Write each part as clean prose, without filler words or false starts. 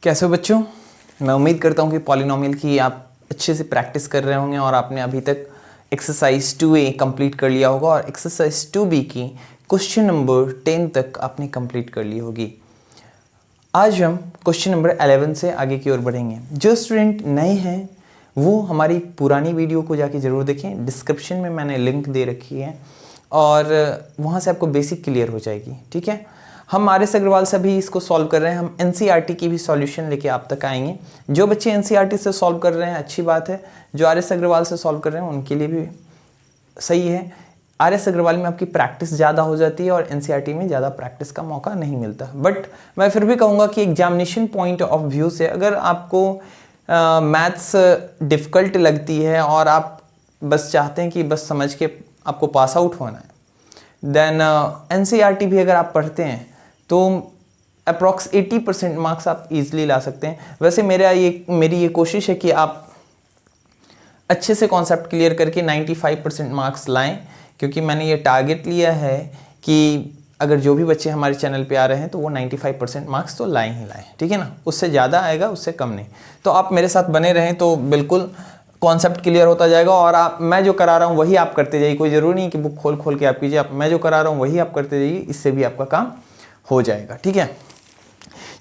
कैसे हो बच्चों? मैं उम्मीद करता हूँ कि पॉलिनोमियल की आप अच्छे से प्रैक्टिस कर रहे होंगे और आपने अभी तक एक्सरसाइज 2A कंप्लीट कर लिया होगा और एक्सरसाइज 2B की क्वेश्चन नंबर 10 तक आपने कंप्लीट कर ली होगी। आज हम क्वेश्चन नंबर 11 से आगे की ओर बढ़ेंगे। जो स्टूडेंट नए हैं वो हमारी पुरानी वीडियो को जाके ज़रूर देखें, डिस्क्रिप्शन में मैंने लिंक दे रखी है और वहाँ से आपको बेसिक क्लियर हो जाएगी। ठीक है, हम आर.एस. अग्रवाल से भी इसको सॉल्व कर रहे हैं। हम एनसीईआरटी की भी सॉल्यूशन लेके आप तक आएंगे। जो बच्चे एनसीईआरटी से सॉल्व कर रहे हैं अच्छी बात है, जो आर.एस. अग्रवाल से सॉल्व कर रहे हैं उनके लिए भी सही है। आर.एस. अग्रवाल में आपकी प्रैक्टिस ज़्यादा हो जाती है और एनसीईआरटी में ज़्यादा प्रैक्टिस का मौका नहीं मिलता। बट मैं फिर भी कहूँगा कि एग्जामिनेशन पॉइंट ऑफ व्यू से अगर आपको मैथ्स डिफ़िकल्ट लगती है और आप बस चाहते हैं कि बस समझ के आपको पास आउट होना है, देन एनसीईआरटी भी अगर आप पढ़ते हैं तो अप्रॉक्स 80% मार्क्स आप इजीली ला सकते हैं। वैसे मेरी ये कोशिश है कि आप अच्छे से कॉन्सेप्ट क्लियर करके 95% मार्क्स लाएं, क्योंकि मैंने ये टारगेट लिया है कि अगर जो भी बच्चे हमारे चैनल पे आ रहे हैं तो वो 95% मार्क्स तो लाएं ही लाएं। ठीक है ना, उससे ज़्यादा आएगा, उससे कम नहीं। तो आप मेरे साथ बने रहें तो बिल्कुल कॉन्सेप्ट क्लियर होता जाएगा और मैं जो करा रहा हूँ वही आप करते जाइए। कोई ज़रूरी नहीं कि बुक खोल खोल के आप कीजिए, मैं जो करा रहा हूँ वही आप करते जाइए, इससे भी आपका काम हो जाएगा। ठीक है,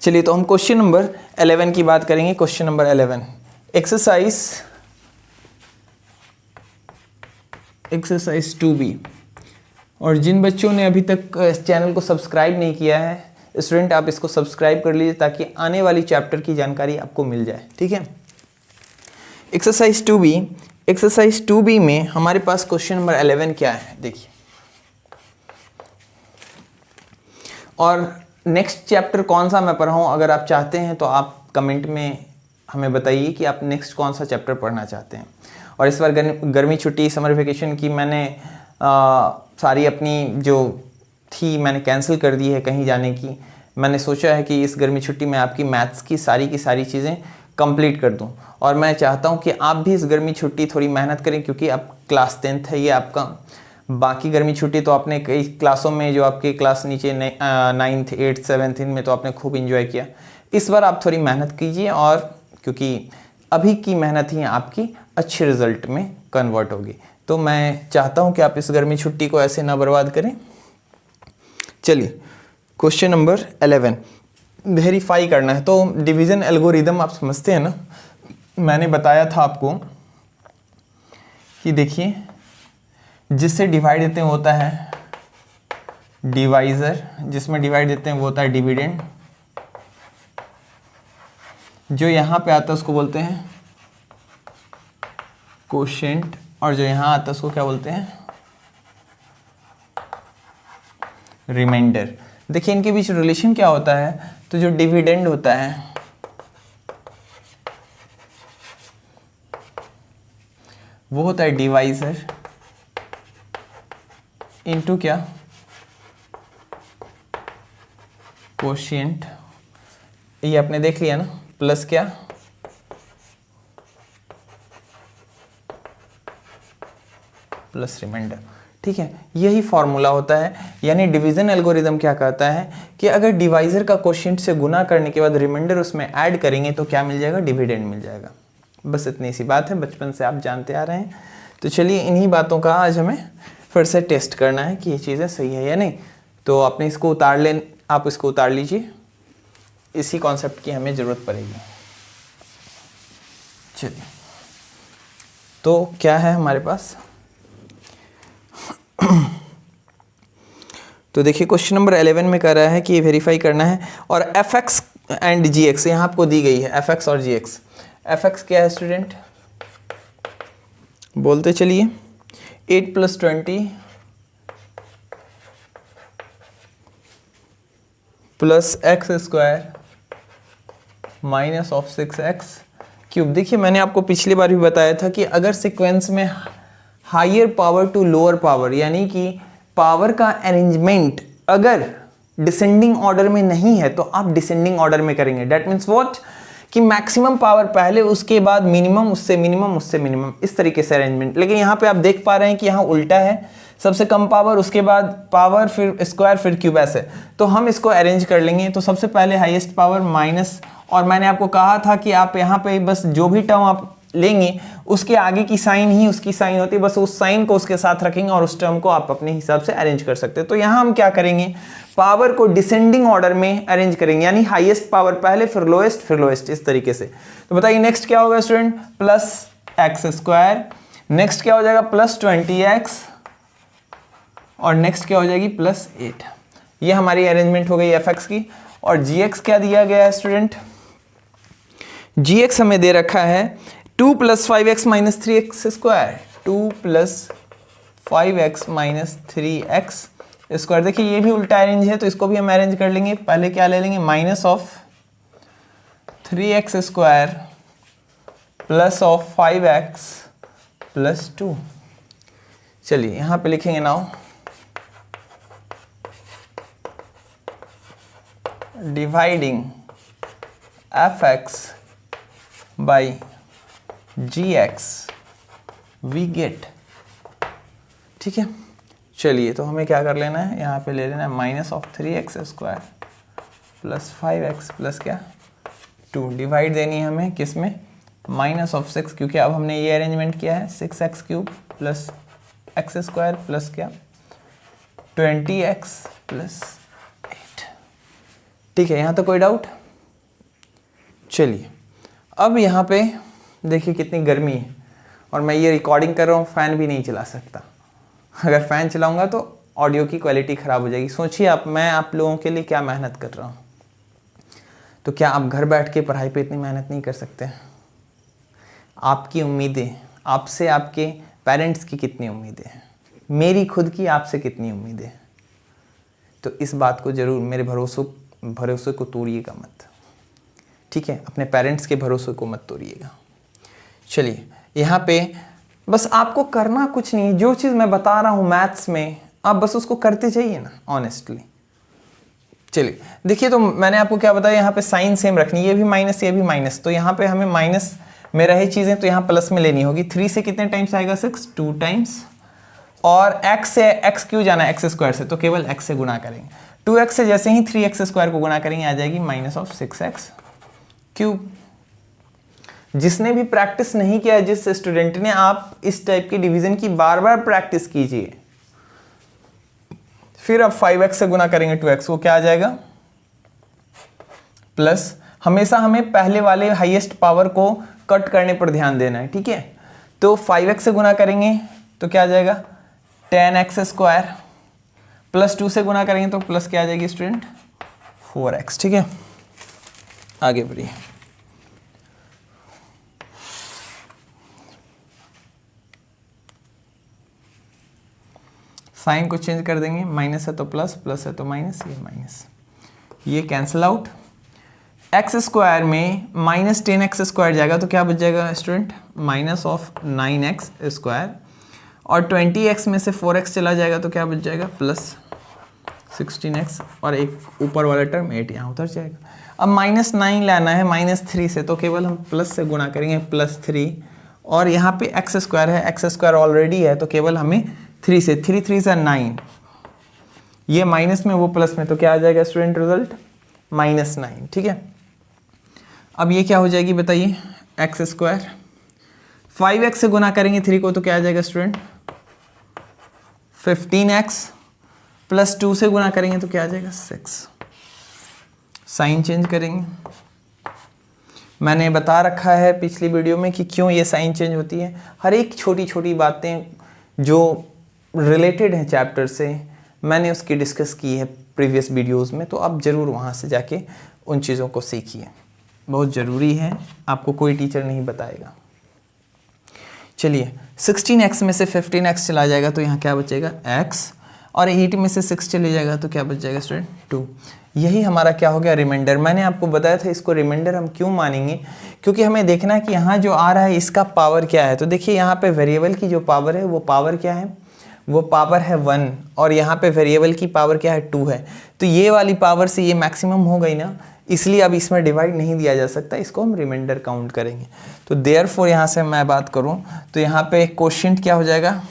चलिए तो हम क्वेश्चन नंबर 11 की बात करेंगे। Question number 11 exercise 2B। और जिन बच्चों ने अभी तक इस चैनल को सब्सक्राइब नहीं किया है स्टूडेंट, आप इसको सब्सक्राइब कर लीजिए ताकि आने वाली चैप्टर की जानकारी आपको मिल जाए। ठीक है, एक्सरसाइज 2B में हमारे पास क्वेश्चन नंबर 11 क्या है देखिए। और नेक्स्ट चैप्टर कौन सा मैं पढ़ाऊँ, अगर आप चाहते हैं तो आप कमेंट में हमें बताइए कि आप नेक्स्ट कौन सा चैप्टर पढ़ना चाहते हैं। और इस बार गर्मी छुट्टी समर वेकेशन की मैंने सारी अपनी जो थी मैंने कैंसिल कर दी है कहीं जाने की। मैंने सोचा है कि इस गर्मी छुट्टी में आपकी मैथ्स की सारी चीज़ें कंप्लीट कर दूं और मैं चाहता हूं कि आप भी इस गर्मी छुट्टी थोड़ी मेहनत करें, क्योंकि अब क्लास 10th है ये आपका। बाकी गर्मी छुट्टी तो आपने कई क्लासों में जो आपके क्लास नीचे 9th 8th 7th में तो आपने खूब इंजॉय किया। इस बार आप थोड़ी मेहनत कीजिए और क्योंकि अभी की मेहनत ही आपकी अच्छे रिजल्ट में कन्वर्ट होगी। तो मैं चाहता हूं कि आप इस गर्मी छुट्टी को ऐसे ना बर्बाद करें। चलिए क्वेश्चन नंबर 11 वेरीफाई करना है। तो डिवीज़न एल्गोरिदम आप समझते हैं ना, मैंने बताया था आपको कि देखिए जिससे डिवाइड देते हैं वो होता है डिवाइज़र, जिसमें डिवाइड देते हैं वो होता है डिविडेंड, जो यहाँ पे आता है उसको बोलते हैं कोशेंट, और जो यहाँ आता है उसको क्या बोलते हैं रिमाइंडर। देखिए इनके बीच रिलेशन क्या होता है, तो जो डिविडेंड होता है वो होता है डिवाइज़र इनटू क्या कोशिएंट। ये आपने देख लिया ना, प्लस क्या प्लस रिमाइंडर। ठीक है, यही फॉर्मूला होता है। यानी डिवीजन एल्गोरिदम क्या कहता है कि अगर डिवाइजर का कोशिएंट से गुना करने के बाद रिमाइंडर उसमें ऐड करेंगे तो क्या मिल जाएगा, डिविडेंड मिल जाएगा। बस इतनी सी बात है, बचपन से आप जानते आ रहे हैं। तो चलिए इन्हीं बातों का आज हमें फिर से टेस्ट करना है कि ये चीज़ें सही है या नहीं। तो आपने इसको आप इसको उतार लीजिए, इसी कॉन्सेप्ट की हमें ज़रूरत पड़ेगी। चलिए तो क्या है हमारे पास, तो देखिए क्वेश्चन नंबर 11 में कह रहा है कि ये वेरीफाई करना है और fx एंड gx यहाँ आपको दी गई है, fx और gx। fx क्या है स्टूडेंट, बोलते चलिए 8 + 20 + x² - 6x³। देखिए मैंने आपको पिछली बार भी बताया था कि अगर सीक्वेंस में higher power to lower power, यानी कि पावर का अरेंजमेंट अगर डिसेंडिंग ऑर्डर में नहीं है तो आप डिसेंडिंग ऑर्डर में करेंगे। डेट मीन्स व्हाट, कि मैक्सिमम पावर पहले, उसके बाद मिनिमम, उससे मिनिमम, उससे मिनिमम, इस तरीके से अरेंजमेंट। लेकिन यहाँ पे आप देख पा रहे हैं कि यहाँ उल्टा है, सबसे कम पावर, उसके बाद पावर, फिर स्क्वायर, फिर क्यूब, ऐसे। तो हम इसको अरेंज कर लेंगे। तो सबसे पहले हाईएस्ट पावर माइनस, और मैंने आपको कहा था कि आप यहाँ पे बस जो भी टर्म आप लेंगे उसके आगे की साइन ही उसकी साइन होती है, बस उस साइन को उसके साथ रखेंगे और उस टर्म को आप अपने हिसाब से अरेंज कर सकते हैं। तो यहाँ हम क्या करेंगे, पावर को डिसेंडिंग ऑर्डर में अरेंज करेंगे, यानी हाईएस्ट पावर पहले, फिर लोएस्ट, इस तरीके से। तो बताइए नेक्स्ट क्या होगा student, plus x square, next क्या हो जाएगा प्लस 20x, और नेक्स्ट क्या हो जाएगी प्लस 8। ये हमारी अरेंजमेंट हो गई fx की। और gx क्या दिया गया है स्टूडेंट, gx हमें दे रखा है 2 + 5x - 3x square, 2 + 5x - 3x square. देखिए ये भी उल्टा अरेंज है, तो इसको भी हम अरेंज कर लेंगे। पहले क्या ले लेंगे, minus of 3x square plus of 5x + 2। चलिए यहाँ पे लिखेंगे now dividing fx by gx we get. ठीक है, चलिए तो हमें क्या कर लेना है, यहाँ पे ले लेना है minus of 3x square plus 5x plus क्या 2, डिवाइड देनी है हमें किस में, माइनस ऑफ 6, क्योंकि अब हमने ये अरेंजमेंट किया है 6x cube plus x square plus क्या 20x प्लस 8। ठीक है, यहाँ तो कोई डाउट। चलिए अब यहाँ पे देखिए कितनी गर्मी है, और मैं ये रिकॉर्डिंग कर रहा हूँ, फ़ैन भी नहीं चला सकता। अगर फ़ैन चलाऊंगा तो ऑडियो की क्वालिटी ख़राब हो जाएगी। सोचिए आप, मैं आप लोगों के लिए क्या मेहनत कर रहा हूँ, तो क्या आप घर बैठ के पढ़ाई पे इतनी मेहनत नहीं कर सकते? आपकी उम्मीदें, आपसे आपके पेरेंट्स की कितनी उम्मीदें हैं, मेरी खुद की आपसे कितनी उम्मीदें हैं। तो इस बात को ज़रूर, मेरे भरोसे को तोड़िएगा मत। ठीक है, अपने पेरेंट्स के भरोसे को मत तोड़िएगा। चलिए यहाँ पे बस आपको करना कुछ नहीं, जो चीज़ मैं बता रहा हूँ मैथ्स में, आप बस उसको करते जाइए ना ऑनेस्टली। चलिए देखिए, तो मैंने आपको क्या बताया, यहाँ पे साइन सेम रखनी, ये भी माइनस ये भी माइनस, तो यहाँ पे हमें माइनस में रहे चीज़ें तो यहाँ प्लस में लेनी होगी। 3 से कितने टाइम्स आएगा 6, 2 टाइम्स, और x से x क्यों जाना है, x स्क्वायर से, तो केवल x से गुणा करेंगे। 2x से जैसे ही 3x स्क्वायर को गुणा करेंगे आ जाएगी माइनस ऑफ 6x क्यूब। जिसने भी प्रैक्टिस नहीं किया है, जिस स्टूडेंट ने, आप इस टाइप की डिवीजन की बार बार प्रैक्टिस कीजिए। फिर अब 5x से गुणा करेंगे 2x को, क्या आ जाएगा प्लस। हमेशा हमें पहले वाले हाईएस्ट पावर को कट करने पर ध्यान देना है, ठीक है। तो 5x से गुणा करेंगे तो क्या आ जाएगा 10x स्क्वायर, प्लस 2 से गुणा करेंगे तो प्लस क्या आ जाएगी स्टूडेंट 4x। ठीक है, आगे बढ़िए। साइन को चेंज कर देंगे, माइनस है तो प्लस, प्लस है तो माइनस, ये माइनस, ये कैंसिल आउट। एक्स स्क्वायर में माइनस 10x स्क्वायर जाएगा तो क्या बच जाएगा student, minus of 9x square, और 20x में से 4x चला जाएगा तो क्या बच जाएगा प्लस 16x, और एक ऊपर वाला टर्म 8 यहाँ उतर जाएगा। अब -9 लाना है -3 से, तो केवल हम प्लस से गुणा करेंगे +3, और यहाँ पे x स्क्वायर है, x स्क्वायर ऑलरेडी है, तो केवल हमें 3 से, 3 3 से 9, ये माइनस में वो प्लस में, तो क्या आ जाएगा स्टूडेंट रिजल्ट -9। ठीक है, अब ये क्या हो जाएगी बताइए, एक्स स्क्वायर 5x से गुना करेंगे 3 को तो क्या आ जाएगा स्टूडेंट 15x, प्लस 2 से गुना करेंगे तो क्या आ जाएगा 6। साइन चेंज करेंगे, मैंने बता रखा है पिछली वीडियो में कि क्यों ये साइन चेंज होती है। हर एक छोटी छोटी बातें जो रिलेटेड हैं चैप्टर से, मैंने उसकी डिस्कस की है प्रीवियस वीडियोस में, तो आप ज़रूर वहाँ से जाके उन चीज़ों को सीखिए, बहुत ज़रूरी है, आपको कोई टीचर नहीं बताएगा। चलिए 16x में से 15x चला जाएगा तो यहाँ क्या बचेगा x, और 8 में से 6 चले जाएगा तो क्या बच जाएगा स्टूडेंट 2। यही हमारा क्या हो गया रिमाइंडर। मैंने आपको बताया था इसको रिमाइंडर हम क्यों मानेंगे, क्योंकि हमें देखना है कि यहाँ जो आ रहा है इसका पावर क्या है। तो देखिए यहाँ पे वेरिएबल की जो पावर है वो पावर क्या है, वो पावर है 1, और यहाँ पे वेरिएबल की पावर क्या है 2 है। तो ये वाली पावर से ये मैक्सिमम हो गई ना, इसलिए अब इसमें डिवाइड नहीं दिया जा सकता, इसको हम रिमाइंडर काउंट करेंगे। तो देयरफॉर यहाँ से मैं बात करूँ तो यहाँ पे क्वोशिएंट क्या हो जाएगा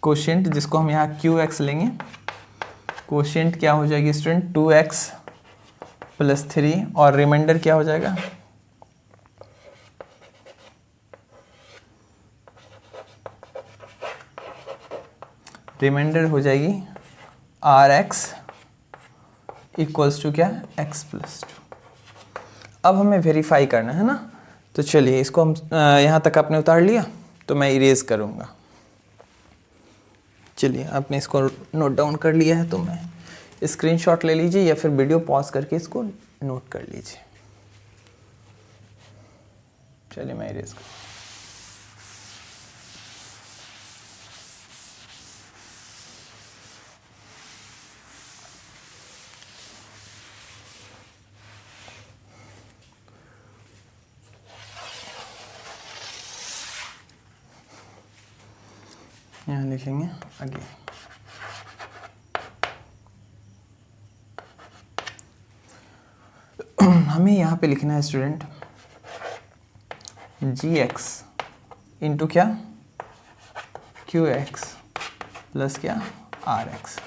कोशेंट जिसको हम यहाँ QX लेंगे, कोशेंट क्या हो जाएगी स्टूडेंट 2x + 3 और रिमाइंडर क्या हो जाएगा रिमाइंडर हो जाएगी RX = क्या x + 2। अब हमें वेरीफाई करना है ना, तो चलिए इसको हम यहाँ तक आपने उतार लिया तो मैं इरेज करूँगा। चलिए आपने इसको नोट डाउन कर लिया है तो मैं स्क्रीनशॉट ले लीजिए या फिर वीडियो पॉज करके इसको नोट कर लीजिए। चलिए मैं इरेज कर यहाँ लिखेंगे आगे। हमें यहाँ पे लिखना है स्टूडेंट GX इंटू क्या QX प्लस क्या RX।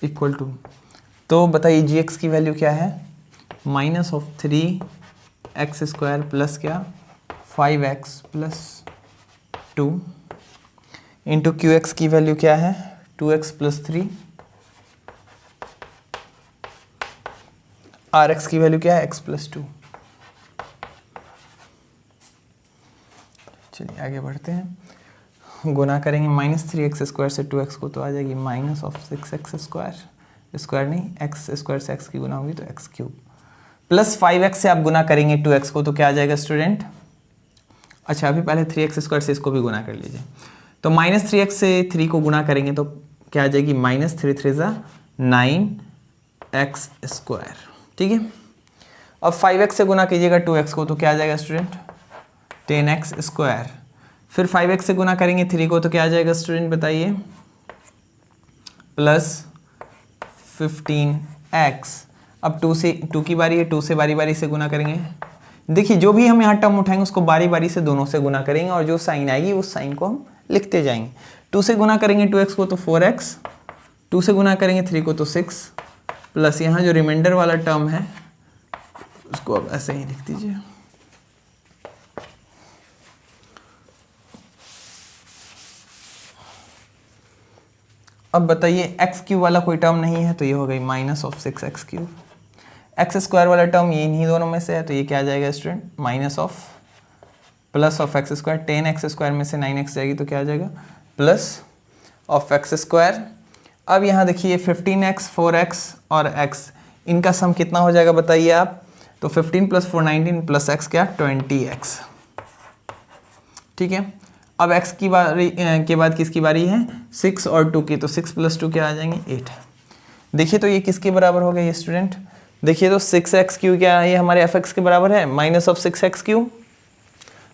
इक्वल टू, तो बताइए GX की वैल्यू क्या है -3x² प्लस क्या 5x + 2 इंटू QX की वैल्यू क्या है 2x + 3, RX की वैल्यू क्या है x + 2। चलिए आगे बढ़ते हैं, गुना करेंगे -3x² से 2x को तो आ जाएगी -6x², स्क्वायर नहीं x² से x की गुना होगी तो x³ प्लस 5x से आप गुना करेंगे 2x को तो क्या आ जाएगा स्टूडेंट। अच्छा अभी पहले 3x² से इसको भी गुना कर लीजिए, तो -3x से 3 को गुना करेंगे तो क्या आ जाएगी -3 9x²। ठीक है, अब 5x से गुना कीजिएगा 2x को तो क्या आ जाएगा स्टूडेंट 10x²। फिर 5x से गुना करेंगे 3 को तो क्या आ जाएगा स्टूडेंट बताइए प्लस 15x। अब 2 की बारी है, 2 से बारी बारी से गुना करेंगे। देखिए जो भी हम यहाँ टर्म उठाएंगे उसको बारी बारी से दोनों से गुना करेंगे और जो साइन आएगी उस साइन को हम लिखते जाएंगे। 2 से गुना करेंगे 2x को तो 4x, 2 से गुना करेंगे 3 को तो 6 प्लस यहाँ जो रिमाइंडर वाला टर्म है उसको अब ऐसे ही लिख दीजिए। अब बताइए x³ वाला कोई टर्म नहीं है तो ये हो गई -6x³। x² वाला टर्म ये इन्हीं दोनों में से है तो ये क्या आ जाएगा स्टूडेंट +x²। 10x² में से 9x जाएगी तो क्या आ जाएगा +x²। अब यहाँ देखिए 15x 4x और x इनका सम कितना हो जाएगा बताइए आप, तो 15 + 4 19 प्लस x क्या 20x। ठीक है, अब x की बारी के बाद किसकी बारी है 6 और 2 की, तो 6 + 2 क्या आ जाएंगे 8। देखिए तो ये किसके बराबर हो गया ये स्टूडेंट, देखिए तो 6x³ क्या है ये हमारे fx के बराबर है -6x³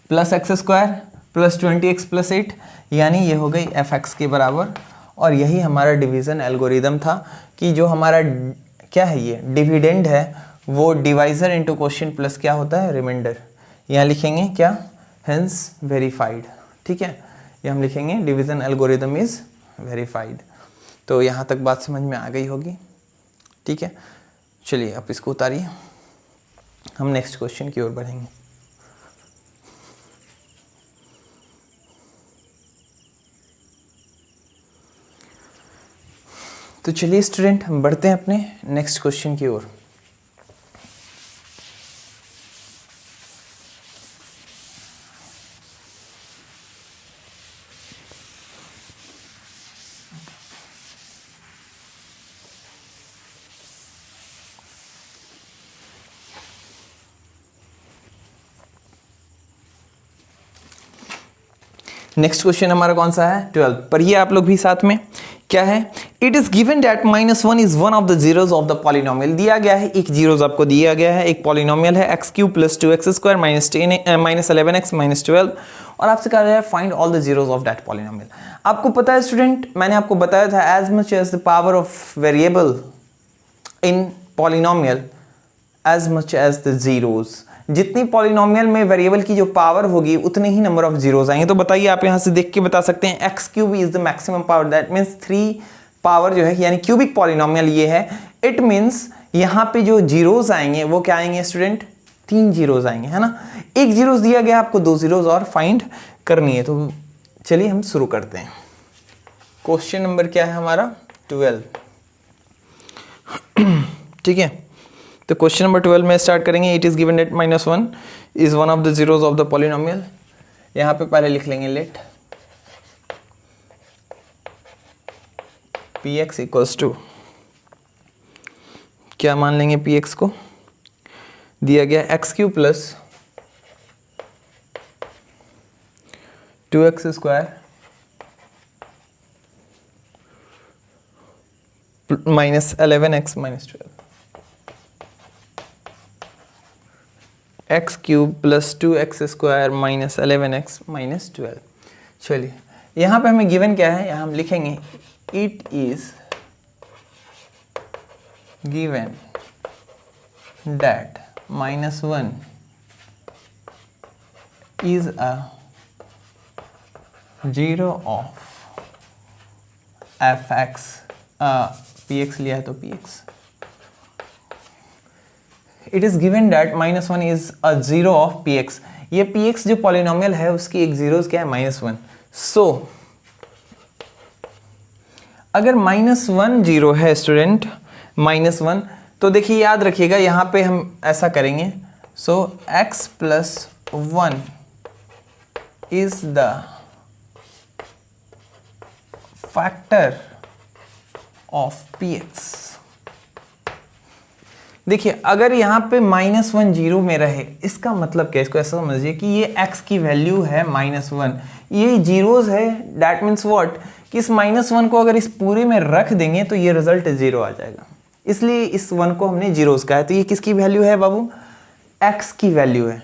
plus x² plus 20x plus 8, यानी ये हो गई fx के बराबर। और यही हमारा डिवीज़न एल्गोरिदम था कि जो हमारा क्या है ये डिविडेंड है वो डिवाइज़र इनटू क्वोशिएंट प्लस क्या होता है रिमाइंडर। यहाँ लिखेंगे क्या हेंस वेरीफाइड। ठीक है, ये हम लिखेंगे डिवीज़न एल्गोरिदम इज़ वेरीफाइड। तो यहाँ तक बात समझ में आ गई होगी। ठीक है, चलिए अब इसको उतारिए, हम नेक्स्ट क्वेश्चन की ओर बढ़ेंगे। तो चलिए स्टूडेंट हम बढ़ते हैं अपने नेक्स्ट क्वेश्चन की ओर। नेक्स्ट क्वेश्चन हमारा कौन सा है 12, पढ़िए आप लोग भी साथ में। क्या है, it is given that -1 is one of the zeros of the polynomial. दिया गया है एक जीरोज आपको दिया गया है, एक पॉलिनोमियल है x³ + 2x² -11x -12 और आपसे कहा गया है find all the zeros of that polynomial. आपको पता है स्टूडेंट, मैंने आपको बताया था as much as the power of variable in polynomial as much as the zeros. जितनी पॉलिनोमियल में वेरिएबल की जो पावर होगी उतने ही नंबर ऑफ जीरोज आएंगे। तो बताइए, आप यहां से देख के बता सकते हैं x cube is the maximum power, that means 3 power जो है यानी क्यूबिक पॉलिनोमियल ये है। इट मीन्स यहाँ पे जो जीरोज आएंगे वो क्या आएंगे स्टूडेंट, 3 जीरोज आएंगे, है ना। एक जीरोज दिया गया, आपको 2 जीरोज और फाइंड करनी है। तो चलिए हम शुरू करते हैं। क्वेश्चन नंबर क्या है हमारा, 12। ठीक है, तो क्वेश्चन नंबर 12 में स्टार्ट करेंगे। It is given that -1 is one of the zeros of the polynomial. यहाँ पे पहले लिख लेंगे लेट px इक्वल्स टू, क्या मान लेंगे px को, दिया गया x cube plus 2x square minus 11x minus 12, x cube plus 2x square minus 11x minus 12। चलिए यहाँ पे हमें गिवन क्या है, यहाँ हम लिखेंगे it is given that -1 is a zero of fx, px लिया है तो px। It is given that -1 is a zero of px। ये px जो पॉलिनोमियल है उसकी एक जीरोस क्या है, -1। सो अगर -1 जीरो है स्टूडेंट, -1, तो देखिए याद रखिएगा यहाँ पे हम ऐसा करेंगे। सो x plus 1 is the factor of px। देखिए अगर यहाँ पे -1 जीरो में रहे, इसका मतलब क्या, इसको ऐसा समझिए कि ये x की वैल्यू है -1, ये जीरोज है, दैट मीन्स व्हाट कि इस -1 को अगर इस पूरे में रख देंगे तो ये रिजल्ट 0 आ जाएगा, इसलिए इस 1 को हमने जीरोज कहा है। तो ये किसकी वैल्यू है बाबू, x की वैल्यू है।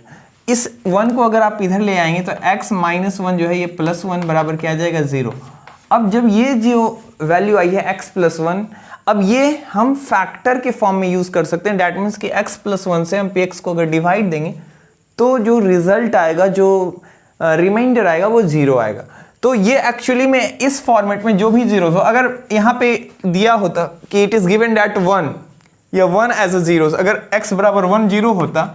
इस 1 को अगर आप इधर ले आएंगे तो x -1 जो है ये +1 बराबर क्या आ जाएगा, 0। अब जब ये जो वैल्यू आई है x + 1, अब ये हम फैक्टर के फॉर्म में यूज कर सकते हैं। दैट मीन्स कि x + 1 से हम px को अगर डिवाइड देंगे तो जो रिजल्ट आएगा, जो रिमाइंडर आएगा वो 0 आएगा। तो ये एक्चुअली में इस फॉर्मेट में जो भी जीरोस हो, अगर यहाँ पे दिया होता कि इट इज गिवन दैट 1 या 1 एज अ जीरोस, अगर x बराबर 1 0 होता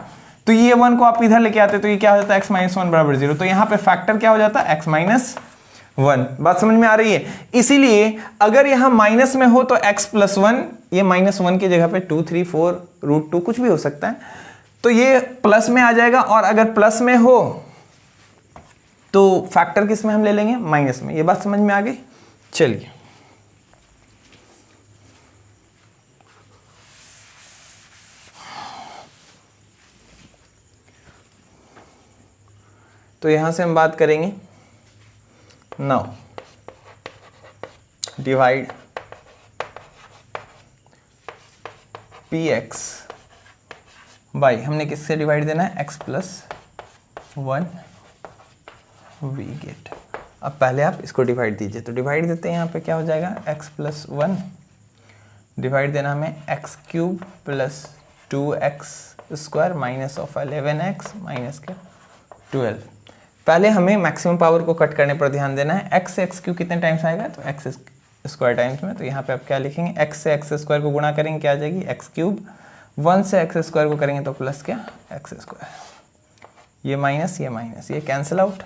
तो ये 1 को आप इधर लेके आते तो ये क्या हो जाता है, x - 1 बराबर 0। तो यहाँ पे फैक्टर क्या हो जाता है, x - 1। बात समझ में आ रही है। इसीलिए अगर यहां माइनस में हो तो x + 1, ये -1 की जगह पे 2 3 4 √2 कुछ भी हो सकता है, तो ये प्लस में आ जाएगा। और अगर प्लस में हो तो फैक्टर किस में हम ले लेंगे, माइनस में। ये बात समझ में आ गई। चलिए तो यहां से हम बात करेंगे, नाउ डिवाइड px बाई, हमने किससे डिवाइड देना है, x + 1 वी गेट। अब पहले आप इसको डिवाइड दीजिए, तो डिवाइड देते हैं, यहाँ पे क्या हो जाएगा, x + 1 डिवाइड देना हमें x³ + 2x square minus of 11x minus क्या 12। पहले हमें मैक्सिमम पावर को कट करने पर ध्यान देना है। x से x³ कितने टाइम्स आएगा, तो x स्क्वायर टाइम्स में। तो यहाँ पे आप क्या लिखेंगे, x से x स्क्वायर को गुणा करेंगे क्या आ जाएगी, x³। 1 से x स्क्वायर को करेंगे तो प्लस क्या, x स्क्वायर। ये माइनस ये माइनस, ये कैंसिल आउट।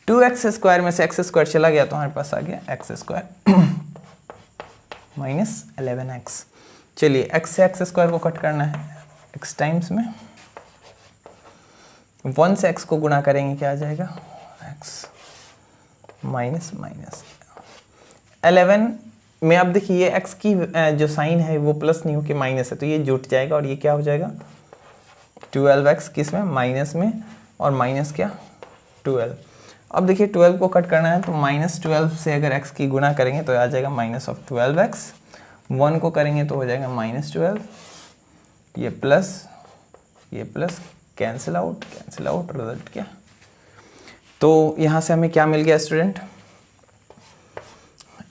2x स्क्वायर में से x स्क्वायर चला गया तो हमारे पास आ गया x स्क्वायर माइनस 11x। चलिए x से x स्क्वायर को कट करना है x टाइम्स में। 1 से x को गुणा करेंगे क्या आ जाएगा, x माइनस माइनस 11 में। अब देखिए x की जो साइन है वो प्लस नहीं हो के माइनस है, तो ये जुट जाएगा और ये क्या हो जाएगा 12x किस में, माइनस में, और माइनस क्या 12। अब देखिए 12 को कट करना है तो -12 से अगर x की गुणा करेंगे तो आ जाएगा -12x। 1 को करेंगे तो हो जाएगा -12, ये प्लस कैंसिल आउट रिजल्ट क्या। तो यहाँ से हमें क्या मिल गया स्टूडेंट,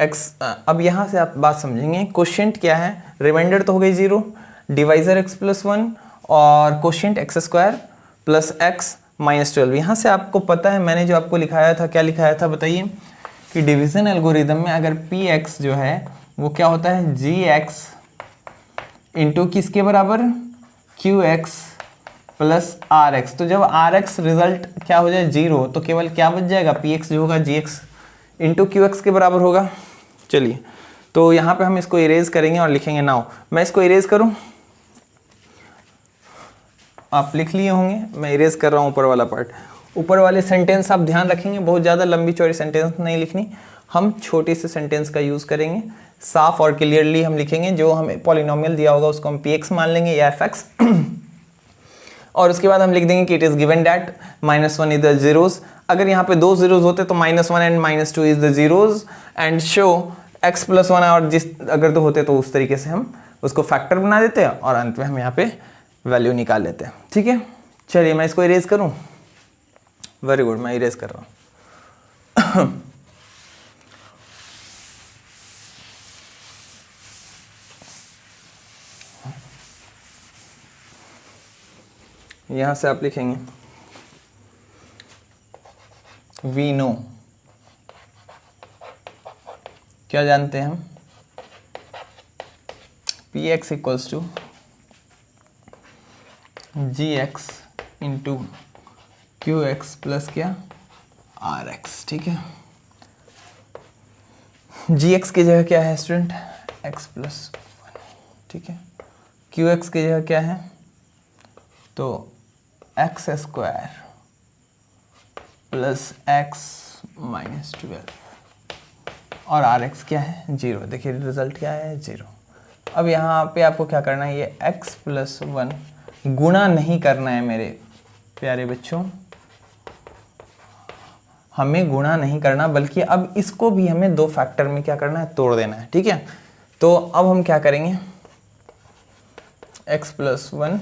x। अब यहाँ से आप बात समझेंगे, क्वोशिएंट क्या है, रिमाइंडर तो हो गई 0, डिवाइजर x प्लस 1 और quotient x square plus x minus 12। यहाँ से आपको पता है मैंने जो आपको लिखाया था, क्या लिखाया था बताइए, कि डिवीजन एल्गोरिदम में अगर px जो है वो क्या होता है, gx इंटू किसके बराबर, qx प्लस rx। तो जब rx रिजल्ट क्या हो जाए 0, तो केवल क्या बच जाएगा, px जो होगा gx इंटू qx के बराबर होगा। चलिए तो यहाँ पे हम इसको इरेज करेंगे और लिखेंगे नाउ। मैं इसको इरेज करूँ, आप लिख लिए होंगे, मैं इरेज कर रहा हूँ ऊपर वाला पार्ट। ऊपर वाले सेंटेंस आप ध्यान रखेंगे, बहुत ज़्यादा लंबी चौड़ी सेंटेंस नहीं लिखनी, हम छोटे से सेंटेंस का यूज़ करेंगे। साफ और क्लियरली हम लिखेंगे, जो हमें पॉलिनोमियल दिया होगा उसको हम px मान लेंगे या fx और उसके बाद हम लिख देंगे कि it is given that -1 is the zeros. अगर यहाँ पे 2 जीरोज होते तो -1 and -2 is the zeros and show x plus 1, और जिस अगर 2 होते तो उस तरीके से हम उसको फैक्टर बना देते हैं और अंत में हम यहाँ पे वैल्यू निकाल लेते हैं। ठीक है, चलिए मैं इसको इरेज करूँ। वेरी गुड, मैं इरेज कर रहा हूँ। यहाँ से आप लिखेंगे वी नो, क्या जानते हैं हम, P X equals to G X into Q X plus क्या आर एक्स। ठीक है, जी एक्स की जगह क्या है स्टूडेंट, एक्स प्लस 1। ठीक है, क्यू एक्स की जगह क्या है, तो X square plus x minus 12 और आर एक्स क्या है 0। देखिए रिजल्ट क्या है 0। अब यहाँ पे आपको क्या करना है, ये x प्लस 1 गुणा नहीं करना है मेरे प्यारे बच्चों, हमें गुणा नहीं करना, बल्कि अब इसको भी हमें 2 फैक्टर में क्या करना है, तोड़ देना है। ठीक है, तो अब हम क्या करेंगे, x plus 1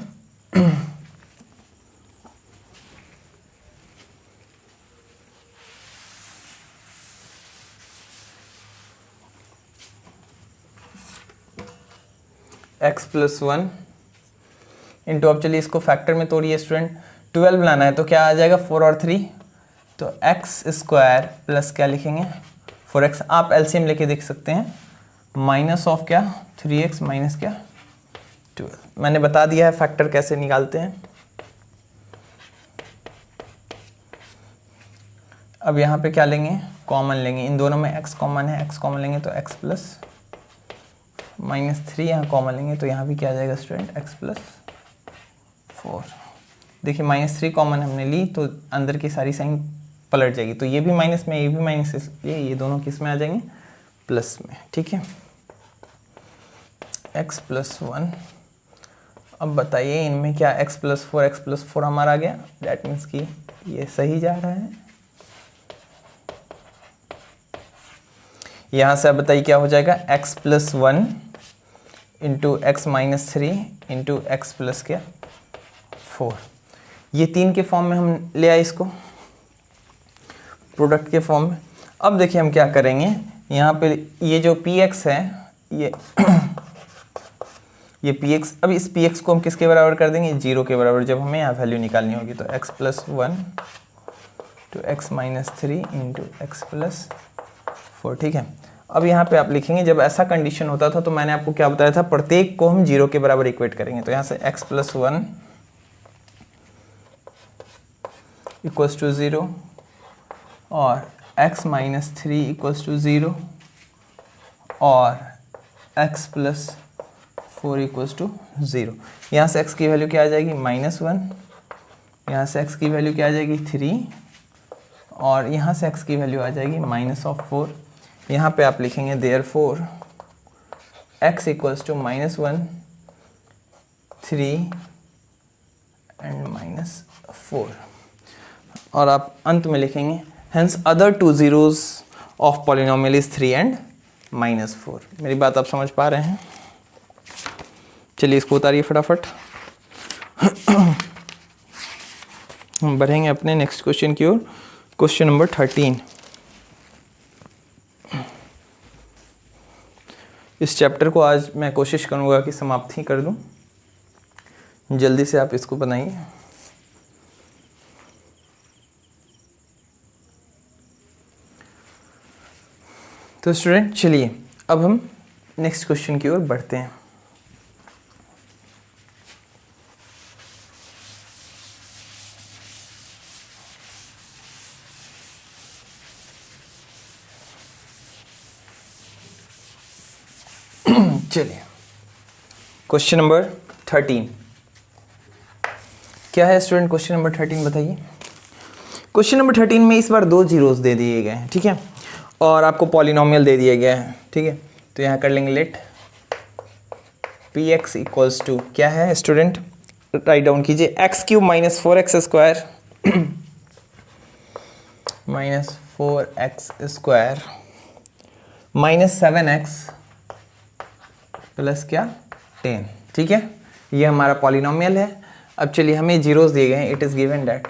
x plus 1 into, अब चलिए इसको फैक्टर में तोड़िए स्टूडेंट, 12 लाना है तो क्या आ जाएगा 4 और 3, तो एक्स स्क्वायर प्लस क्या लिखेंगे 4x, आप एलसीएम लेके देख सकते हैं, माइनस ऑफ क्या 3x माइनस क्या 12। मैंने बता दिया है फैक्टर कैसे निकालते हैं। अब यहाँ पे क्या लेंगे, कॉमन लेंगे, इन दोनों में x कॉमन है, x कॉमन लेंगे तो x प्लस -3 यहाँ कॉमन लेंगे तो यहाँ भी क्या आ जाएगा स्टूडेंट, x प्लस 4। देखिए -3 कॉमन हमने ली तो अंदर की सारी साइन पलट जाएगी, तो ये भी माइनस में, ये भी माइनस, इसलिए ये दोनों किस में आ जाएंगे, प्लस में। ठीक है, x प्लस 1। अब बताइए इनमें क्या x प्लस 4, x प्लस 4 हमारा आ गया, डैट मीन्स कि ये सही जा रहा है। यहाँ से अब बताइए क्या हो जाएगा, x plus 1 into x minus 3 into X plus क्या 4। ये 3 के फॉर्म में हम ले आए इसको, प्रोडक्ट के फॉर्म में। अब देखिए हम क्या करेंगे, यहाँ पे ये जो px है, ये px, अब इस px को हम किसके बराबर कर देंगे, 0 के बराबर, जब हमें यहाँ वैल्यू निकालनी होगी। तो x plus 1 to X minus 3 into X plus 4। ठीक है, अब यहाँ पे आप लिखेंगे, जब ऐसा कंडीशन होता था तो मैंने आपको क्या बताया था, प्रत्येक को हम 0 के बराबर इक्वेट करेंगे। तो यहाँ से x प्लस 1 इक्वल्स टू 0 और x माइनस 3 इक्वल्स टू 0 और x प्लस 4 इक्वल्स टू 0। यहाँ से x की वैल्यू क्या आ जाएगी, -1, यहाँ से x की वैल्यू क्या आ जाएगी 3 और यहाँ से x की वैल्यू आ जाएगी -4। यहाँ पे आप लिखेंगे therefore x equals to -1, 3 and -4, और आप अंत में लिखेंगे hence other 2 zeros of polynomial is 3 and -4। मेरी बात आप समझ पा रहे हैं? चलिए इसको उतारिए फटाफट। हम बढ़ेंगे अपने नेक्स्ट क्वेश्चन की ओर, क्वेश्चन नंबर 13। इस चैप्टर को आज मैं कोशिश करूंगा कि समाप्त ही कर दूं। जल्दी से आप इसको बनाइए। तो स्टूडेंट चलिए अब हम नेक्स्ट क्वेश्चन की ओर बढ़ते हैं। चलिए क्वेश्चन नंबर 13 क्या है स्टूडेंट? क्वेश्चन नंबर 13 बताइए। क्वेश्चन नंबर 13 में इस बार 2 जीरोस दे दिए गए हैं, ठीक है, और आपको पॉलिनोमियल दे दिया गया है, ठीक है। तो यहाँ कर लेंगे let P X equals to क्या है स्टूडेंट? राइट डाउन कीजिए X cube minus 4x square minus 4x square minus 7x plus क्या 10, ठीक है। ये हमारा पॉलिनोमियल है। अब चलिए हमें जीरोस दिए गए हैं। It is given that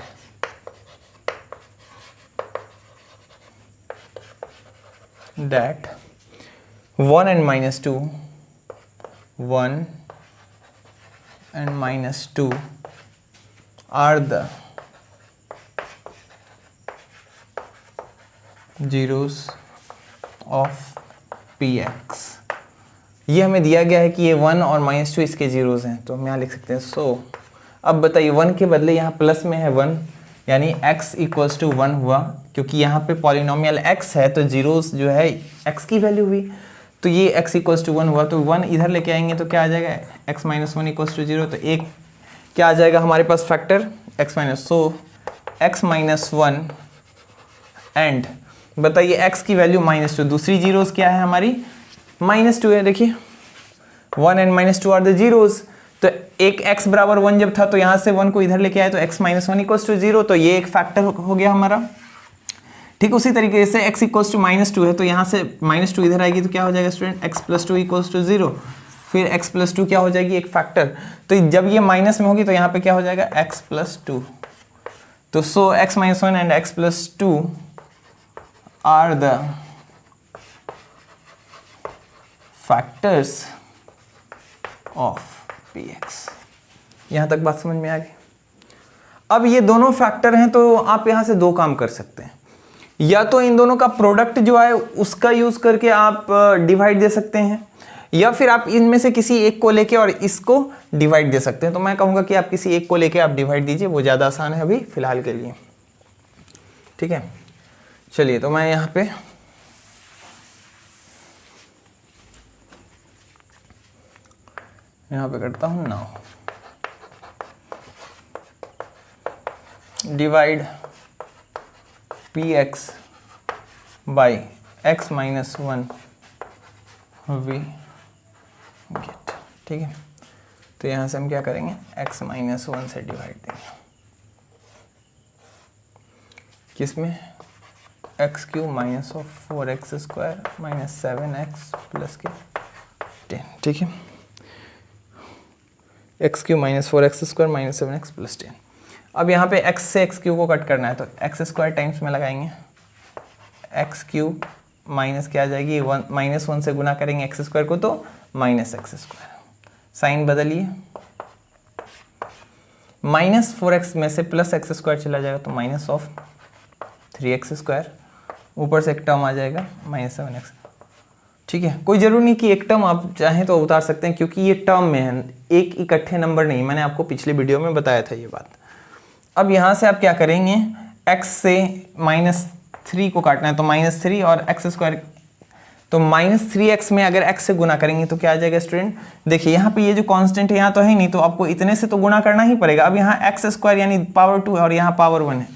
that 1 and minus 2 1 and minus 2 are the zeros of px। ये हमें दिया गया है कि ये 1 और -2 इसके जीरोस हैं, तो हम यहाँ लिख सकते हैं सो अब बताइए 1 के बदले यहाँ प्लस में है 1, यानी x इक्वल्स टू 1 हुआ, क्योंकि यहाँ पे पॉलिनोमियल x है तो जीरोस जो है x की वैल्यू हुई, तो ये x इक्वल्स टू 1 हुआ, तो 1 इधर लेके आएंगे तो क्या आ जाएगा x माइनस 1 इक्वल्स टू 0, तो एक क्या आ जाएगा हमारे पास factor x minus, so x minus 1 and बताइए x की वैल्यू -2, दूसरी जीरोस क्या है हमारी -2 है। देखिए 1 एंड -2 आर द जीरोस, तो एक x बराबर 1 जब था तो यहाँ से 1 को इधर लेके आए तो x माइनस 1 इक्वल्स टू 0, तो ये एक फैक्टर हो गया हमारा। ठीक उसी तरीके से x इक्वल्स टू -2 है तो यहाँ से -2 इधर आएगी तो क्या हो जाएगा student x plus 2 equals to 0, फिर x प्लस 2 क्या हो जाएगी एक फैक्टर, तो जब ये माइनस में होगी तो यहाँ पे क्या हो जाएगा x प्लस 2, तो so x minus 1 and x plus 2 are the factors of px। यहाँ तक बात समझ में आ गई। अब ये दोनों फैक्टर हैं तो आप यहाँ से दो काम कर सकते हैं, या तो इन दोनों का प्रोडक्ट जो है उसका यूज करके आप डिवाइड दे सकते हैं, या फिर आप इनमें से किसी एक को लेके और इसको डिवाइड दे सकते हैं। तो मैं कहूँगा कि आप किसी एक को लेके आप डिवाइड दीजिए, वो ज़्यादा आसान है अभी फिलहाल के लिए, ठीक है। चलिए तो मैं यहाँ पे करता हूँ now divide px by x minus 1 we get, ठीक है। तो यहाँ से हम क्या करेंगे x माइनस 1 से डिवाइड देंगे, किसमें x cube minus of 4x square minus 7x plus के 10, ठीक है। X Q minus 4x square minus 7x plus 10। अब यहाँ पे x से एक्स क्यू को कट करना है तो एक्स स्क्वायर टाइम्स में लगाएंगे, एक्स क्यूब माइनस क्या आ जाएगी -1 से गुना करेंगे एक्स स्क्वायर को तो माइनस एक्स स्क्वायर, साइन बदलिए, -4x में से प्लस एक्स स्क्वायर चला जाएगा तो माइनस ऑफ 3x स्क्वायर, ऊपर से एक टर्म आ जाएगा -7x, ठीक है। कोई जरूरी नहीं कि एक टर्म आप चाहें तो उतार सकते हैं, क्योंकि ये टर्म में है, एक इकट्ठे नंबर नहीं, मैंने आपको पिछले वीडियो में बताया था ये बात। अब यहाँ से आप क्या करेंगे x से -3 को काटना है तो -3 और एक्स स्क्वायर, तो -3x में अगर x से गुना करेंगे तो क्या आ जाएगा स्टूडेंट, देखिए यहाँ पे ये जो कांस्टेंट है यहाँ तो है नहीं, तो आपको इतने से तो गुना करना ही पड़ेगा। अब यहाँ एक्स स्क्वायर यानी पावर 2 है और यहाँ पावर 1 है,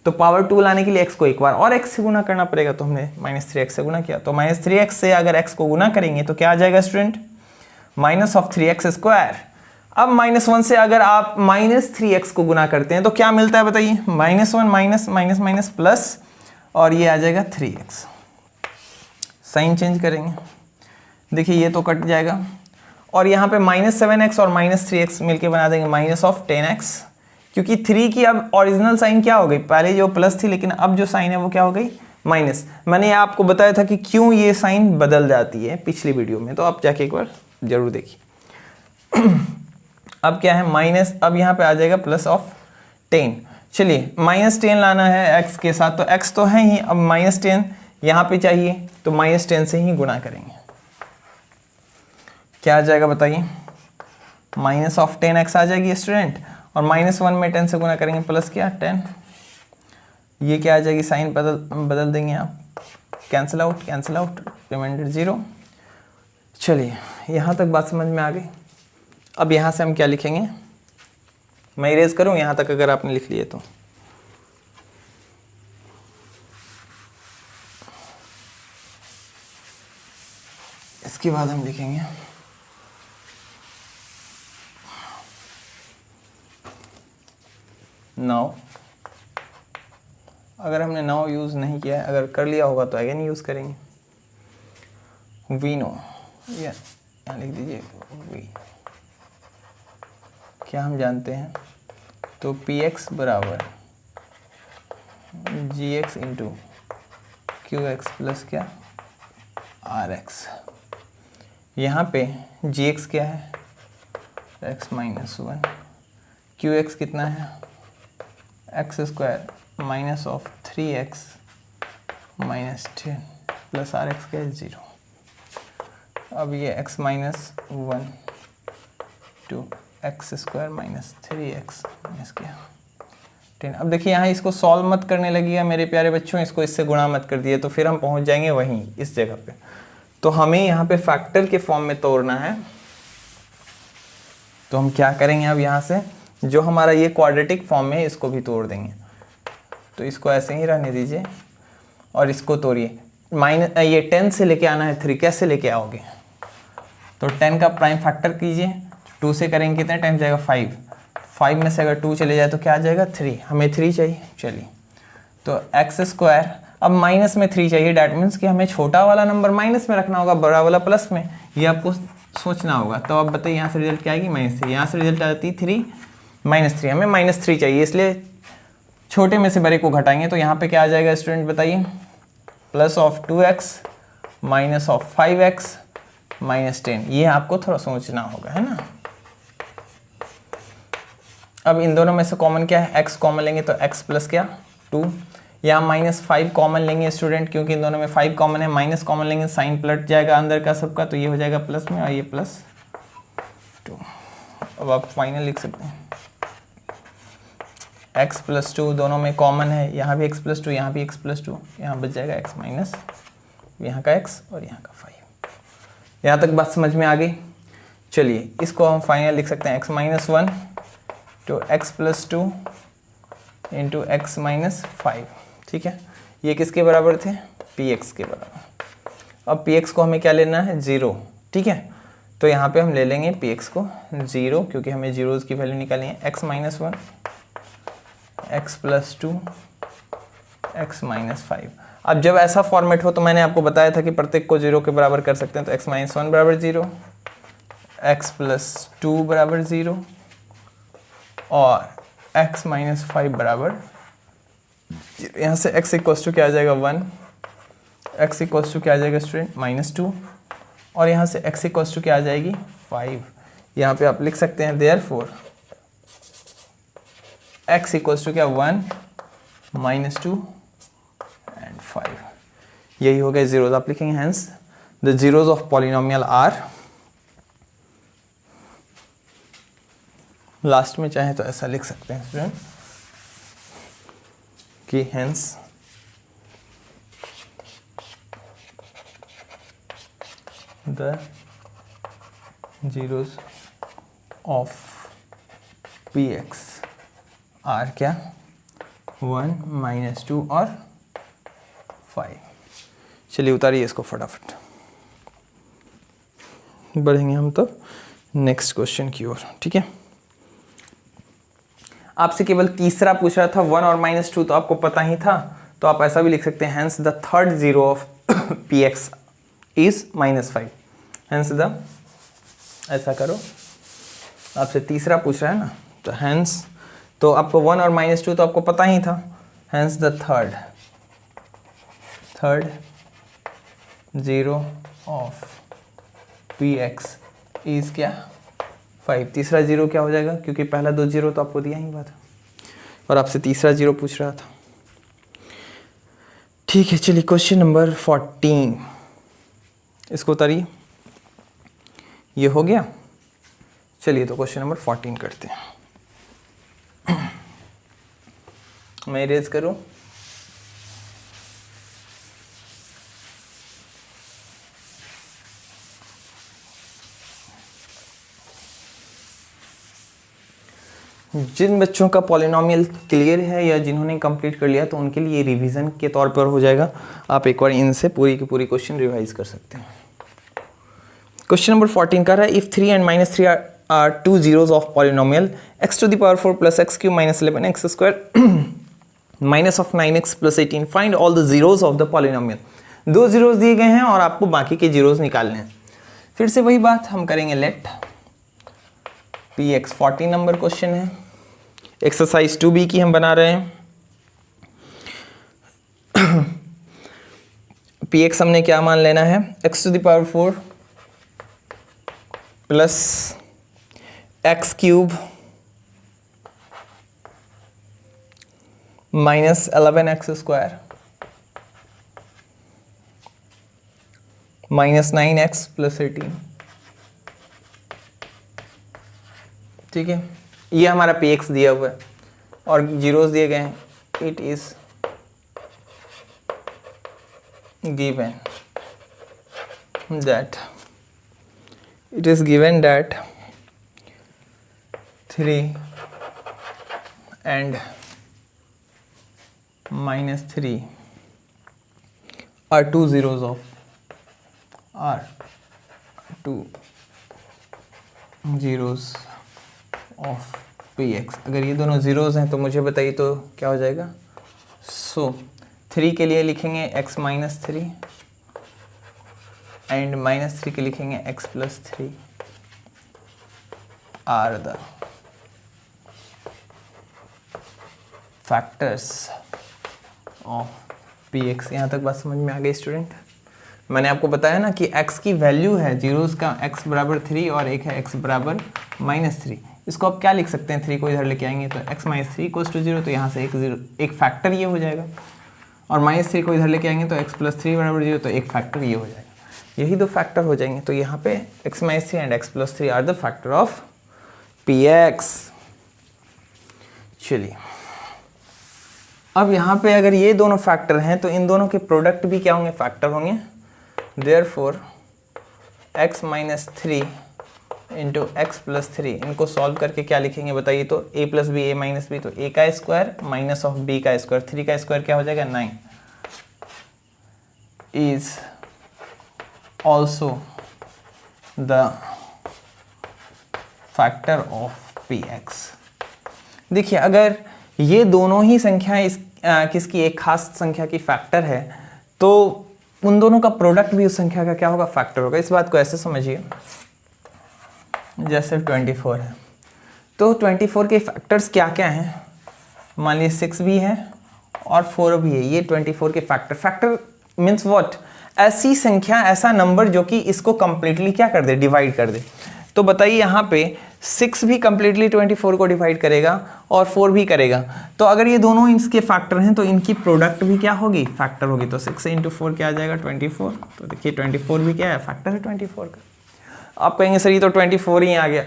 तो पावर 2 लाने के लिए x को एक बार और x से गुना करना पड़ेगा, तो हमने -3x से गुना किया, तो -3x से अगर x को गुना करेंगे तो क्या आ जाएगा student minus of 3x square. अब -1 से अगर आप -3x को गुना करते हैं तो क्या मिलता है बताइए, -1 माइनस माइनस माइनस प्लस और ये आ जाएगा 3x, साइन चेंज करेंगे, देखिए ये तो कट जाएगा और यहाँ पे -7x और -3x मिलके बना देंगे माइनस ऑफ 10x, क्योंकि 3 की अब ओरिजिनल साइन क्या हो गई, पहले जो प्लस थी लेकिन अब जो साइन है वो क्या हो गई माइनस। मैंने आपको बताया था कि क्यों ये साइन बदल जाती है पिछली वीडियो में, तो आप जाके एक बार जरूर देखिए। अब क्या है माइनस, अब यहाँ पे आ जाएगा प्लस ऑफ 10। चलिए -10 लाना है x के साथ, तो x तो है ही, अब -10 यहाँ पे चाहिए तो -10 से ही गुणा करेंगे। क्या आ जाएगा बताइए, -10x आ जाएगी स्टूडेंट, और -1 में 10 से गुणा करेंगे प्लस क्या 10, ये क्या आ जाएगी, साइन बदल देंगे आप, कैंसिल आउट, रिमाइंडर 0। चलिए यहाँ तक बात समझ में आ गई। अब यहाँ से हम क्या लिखेंगे, मैं इरेज करूँ यहाँ तक अगर आपने लिख लिए तो। इसके बाद हम लिखेंगे 9। अगर हमने 9 यूज़ नहीं किया है, अगर कर लिया होगा तो अगेन यूज़ करेंगे। वी नो, यहाँ लिख दीजिए वी, क्या हम जानते हैं, तो पी एक्स बराबर G X into Q X plus क्या आर एक्स। यहाँ पे जी एक्स क्या है, एक्स -1, क्यू एक्स कितना है, X square minus of 3x -10 plus R X क्या है 0। अब ये x -1 to X square -3x minus क्या 10। अब देखिए यहाँ इसको सॉल्व मत करने लगिएगा मेरे प्यारे बच्चों, इसको इससे गुणा मत कर दिए तो फिर हम पहुँच जाएंगे वहीं इस जगह पे। तो हमें यहाँ पे फैक्टर के फॉर्म में तोड़ना है, तो हम क्या करेंगे, अब यहाँ से जो हमारा ये क्वाड्रेटिक फॉर्म में इसको भी तोड़ देंगे। तो इसको ऐसे ही रहने दीजिए और इसको तोड़िए, ये 10 से लेके आना है 3, कैसे लेके आओगे, तो 10 का प्राइम फैक्टर कीजिए, 2 से करेंगे कितना, 10 जाएगा 5 में से अगर 2 चले जाए तो क्या आ जाएगा 3, हमें 3 चाहिए। चलिए तो एक्स स्क्वायर, अब माइनस में 3 चाहिए, डैट मीन्स कि हमें छोटा वाला नंबर माइनस में रखना होगा, बड़ा वाला प्लस में, ये आपको सोचना होगा। तो अब बताइए यहाँ से रिजल्ट क्या आएगी, -3, यहाँ से रिजल्ट आती 3 -3, हमें -3 चाहिए, इसलिए छोटे में से बड़े को घटाएंगे। तो यहाँ पे क्या आ जाएगा स्टूडेंट बताइए, plus of 2x minus of 5x -10। ये आपको थोड़ा सोचना होगा, है ना। अब इन दोनों में से कॉमन क्या है, x कॉमन लेंगे तो x प्लस क्या 2, या -5 कॉमन लेंगे स्टूडेंट, क्योंकि इन दोनों में 5 कॉमन है, माइनस कॉमन लेंगे साइन पलट जाएगा अंदर का सबका, तो ये हो जाएगा प्लस में और ये +2। अब आप फाइनल लिख सकते हैं x + 2 दोनों में कॉमन है, यहाँ भी x + 2, यहाँ भी x + 2, यहाँ बच जाएगा x माइनस यहाँ का x और यहाँ का 5। यहाँ तक बात समझ में आ गई। चलिए इसको हम फाइनल लिख सकते हैं, x - 1 तो x + 2 इंटू x - 5, ठीक है। ये किसके बराबर थे, px के बराबर। अब px को हमें क्या लेना है 0, ठीक है। तो यहाँ पे हम ले लेंगे px को 0, क्योंकि हमें जीरोज़ की वैल्यू निकालनी है। x - 1 x + 2 x - 5। अब जब ऐसा फॉर्मेट हो तो मैंने आपको बताया था कि प्रत्येक को 0 के बराबर कर सकते हैं। तो x - 1 बराबर 0, x + 2 बराबर 0 और x - 5 बराबर, यहाँ से x = क्या आ जाएगा 1, x = क्या आ जाएगा स्टूडेंट -2, और यहाँ से x = क्या आ जाएगी 5। यहाँ पे आप लिख सकते हैं देयरफॉर x = क्या 1 -2 एंड 5। यही हो गए जीरोज, आप लिखेंगे hence the zeros of polynomial are. Last में चाहे तो ऐसा लिख सकते हैं स्टूडेंट कि hence the zeros of px are क्या 1 - 2 और 5। चलिए उतारिए इसको फटाफट, बढ़ेंगे हम तो नेक्स्ट क्वेश्चन की ओर, ठीक है। आपसे केवल तीसरा पूछ रहा था 1 और -2, तो आपको पता ही था, तो आप ऐसा भी लिख सकते हैं hence the third zero of px is -5। Hence the, ऐसा करो, आपसे तीसरा पूछ रहा है ना, तो हेंस, तो आपको 1 और -2 तो आपको पता ही था, hence the third zero of px is क्या 5, तीसरा जीरो क्या हो जाएगा, क्योंकि पहला 2 जीरो तो आपको दिया ही हुआ था और आपसे तीसरा जीरो पूछ रहा था। ठीक है, चलिए क्वेश्चन नंबर 14 इसको उतारिए। ये हो गया। चलिए तो क्वेश्चन नंबर 14 करते हैं। मैं इरेज करूं। जिन बच्चों का पॉलिनोमियल क्लियर है या जिन्होंने कंप्लीट कर लिया तो उनके लिए रिवीजन के तौर पर हो जाएगा। आप एक बार इनसे पूरी की पूरी क्वेश्चन रिवाइज कर सकते हैं। क्वेश्चन नंबर 14 कर रहा है if 3 and -3 are two zeros of polynomial x to the power 4 plus x cube minus 11 x square minus of 9x plus 18 find all the zeros of the polynomial। दो zeros दिए गए हैं और आपको बाकी के जीरोस निकालने हैं। फिर से वही बात हम करेंगे। लेट px 14 नंबर क्वेश्चन है, एक्सरसाइज 2b की हम बना रहे हैं। px हमने क्या मान लेना है, x to the power 4 plus X cube minus 11x square minus 9x plus 18। ठीक है, ये हमारा px दिया हुआ है और जीरोस दिए गए हैं। It is given that 3 and -3 are two zeros of px। अगर ये दोनों जीरोस हैं तो मुझे बताइए तो क्या हो जाएगा। सो 3 के लिए लिखेंगे x माइनस 3 एंड -3 के लिखेंगे x plus 3 are the factors of px। यहाँ तक बात समझ में आ गई स्टूडेंट। मैंने आपको बताया ना कि x की वैल्यू है जीरोस का, x बराबर 3 और एक है x बराबर -3। इसको आप क्या लिख सकते हैं, 3 को इधर लेके आएंगे तो x माइनस 3 इक्वल्स टू 0, तो यहाँ से एक फैक्टर ये हो जाएगा। और -3 को इधर लेके आएंगे तो x प्लस 3 बराबर 0, तो एक फैक्टर ये हो जाएगा। यही दो फैक्टर हो जाएंगे। तो यहाँ पे x minus 3 and x plus 3 are the factor of px। चलिए अब यहाँ पे अगर ये दोनों फैक्टर हैं तो इन दोनों के प्रोडक्ट भी क्या होंगे, फैक्टर होंगे। Therefore x minus 3 into X plus 3, इनको सॉल्व करके क्या लिखेंगे बताइए तो। a plus B, a minus B, तो a का स्क्वायर माइनस ऑफ b का स्क्वायर, 3 का स्क्वायर क्या हो जाएगा 9, is also the factor of px। देखिए अगर ये दोनों ही संख्याएं किसकी एक खास संख्या की फैक्टर है तो उन दोनों का प्रोडक्ट भी उस संख्या का क्या होगा, फैक्टर होगा। इस बात को ऐसे समझिए, जैसे 24 है तो 24 के फैक्टर्स क्या क्या हैं, मान लीजिए 6 भी है और 4 भी है। ये 24 के फैक्टर मीन्स व्हाट, ऐसी संख्या, ऐसा नंबर जो कि इसको कंप्लीटली क्या कर दे, डिवाइड कर दे। तो बताइए यहाँ पे 6 भी कंप्लीटली 24 को डिवाइड करेगा और 4 भी करेगा। तो अगर ये दोनों इसके फैक्टर हैं तो इनकी प्रोडक्ट भी क्या होगी, फैक्टर होगी। तो 6 इंटू 4 क्या आ जाएगा 24। तो देखिए 24 भी क्या है, फैक्टर है 24 का। आप कहेंगे सर ये तो 24 ही आ गया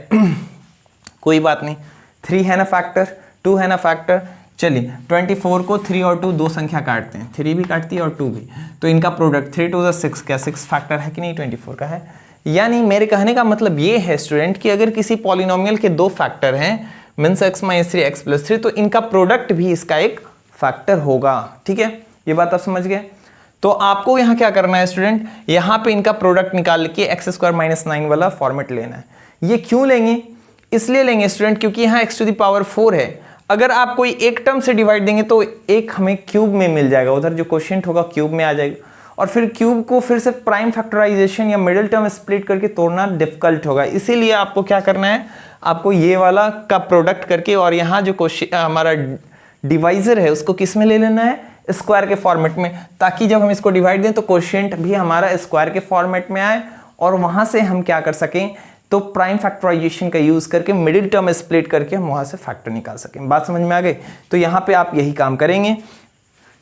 कोई बात नहीं, 3 है ना फैक्टर, 2 है ना फैक्टर। चलिए 24 को 3 और 2 दो संख्या काटते हैं, 3 भी काटती है और 2 भी, तो इनका प्रोडक्ट 3 2 6, क्या 6 फैक्टर है कि नहीं, 24 का है। यानी मेरे कहने का मतलब ये है स्टूडेंट कि अगर किसी पॉलिनोमियल के दो फैक्टर हैं means x minus 3 x plus 3, तो इनका प्रोडक्ट भी इसका एक फैक्टर होगा। ठीक है, ये बात आप समझ गए। तो आपको यहाँ क्या करना है स्टूडेंट, यहाँ पे इनका प्रोडक्ट निकाल के एक्स स्क्वायर माइनस 9 वाला फॉर्मेट लेना है। ये क्यों लेंगे, इसलिए लेंगे स्टूडेंट क्योंकि यहाँ x टू द पावर 4 है। अगर आप कोई एक टर्म से डिवाइड देंगे तो एक हमें क्यूब में मिल जाएगा, उधर जो क्वोशिएंट होगा क्यूब में आ जाएगा, और फिर क्यूब को फिर से प्राइम फैक्टराइजेशन या मिडिल टर्म स्प्लिट करके तोड़ना डिफिकल्ट होगा। इसीलिए आपको क्या करना है, आपको ये वाला का प्रोडक्ट करके और यहाँ जो हमारा डिवाइजर है उसको किस में ले लेना है, स्क्वायर के फॉर्मेट में, ताकि जब हम इसको डिवाइड दें तो क्वोशिएंट भी हमारा स्क्वायर के फॉर्मेट में आए और वहाँ से हम क्या कर सकें तो प्राइम फैक्टराइजेशन का यूज़ करके मिडिल टर्म स्प्लिट करके हम वहाँ से फैक्टर निकाल सकें। बात समझ में आ गई? तो यहाँ पे आप यही काम करेंगे।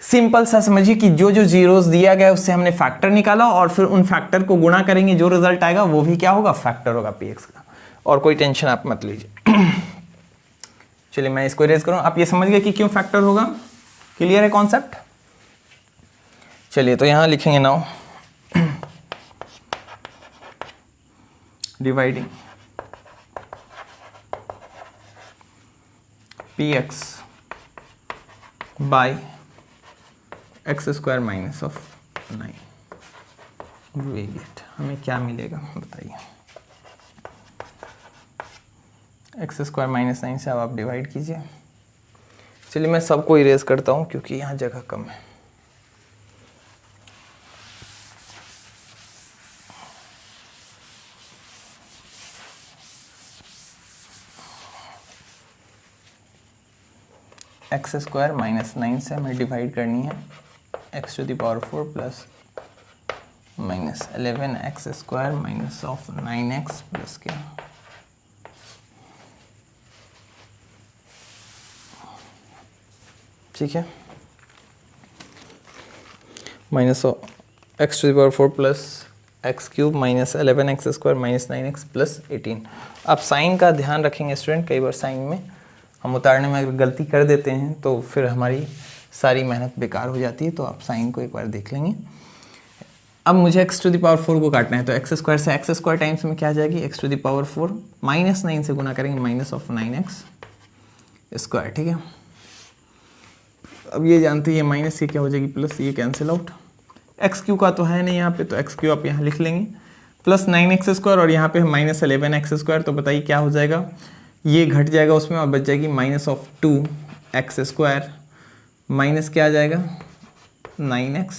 सिंपल सा समझिए कि जो जो जीरोस दिया गया उससे हमने फैक्टर निकाला और फिर उन फैक्टर को गुणा करेंगे, जो रिजल्ट आएगा वो भी क्या होगा? फैक्टर होगा px का। और कोई टेंशन आप मत लीजिए। चलिए मैं इसको इरेज करूँ। आप ये समझ गए कि क्यों फैक्टर होगा? क्लियर है कॉन्सेप्ट? चलिए तो यहाँ लिखेंगे now dividing px by X square minus of 9। वेरिएट हमें क्या मिलेगा बताइए? एक्स स्क्वायर माइनस 9 से अब आप डिवाइड कीजिए। चलिए मैं सबको इरेज करता हूँ क्योंकि यहाँ जगह कम है। एक्स स्क्वायर माइनस 9 से हमें डिवाइड करनी है X to the power 4 plus minus 11 X square minus of 9x plus क्या, ठीक है, minus X to the power 4 plus X cube minus 11 X square minus 9x plus 18। आप साइन का ध्यान रखेंगे स्टूडेंट, कई बार साइन में हम उतारने में अगर गलती कर देते हैं तो फिर हमारी सारी मेहनत बेकार हो जाती है, तो आप साइन को एक बार देख लेंगे। अब मुझे x टू द पावर 4 को काटना है, तो एक्स स्क्वायर से एक्स स्क्वायर टाइम्स में क्या आ जाएगी? x to the power 4 minus 9 से गुना करेंगे माइनस ऑफ 9x स्क्वायर, ठीक है। अब ये जानते हैं ये माइनस, ये क्या हो जाएगी प्लस, ये कैंसिल आउट। एक्स क्यू का तो है नहीं यहाँ पे, तो एक्स क्यू आप यहाँ लिख लेंगे प्लस 9x स्क्वायर और यहाँ पे माइनस 11x स्क्वायर, तो बताइए क्या हो जाएगा? ये घट जाएगा उसमें और बच जाएगी minus of 2x square minus क्या आ जाएगा 9x।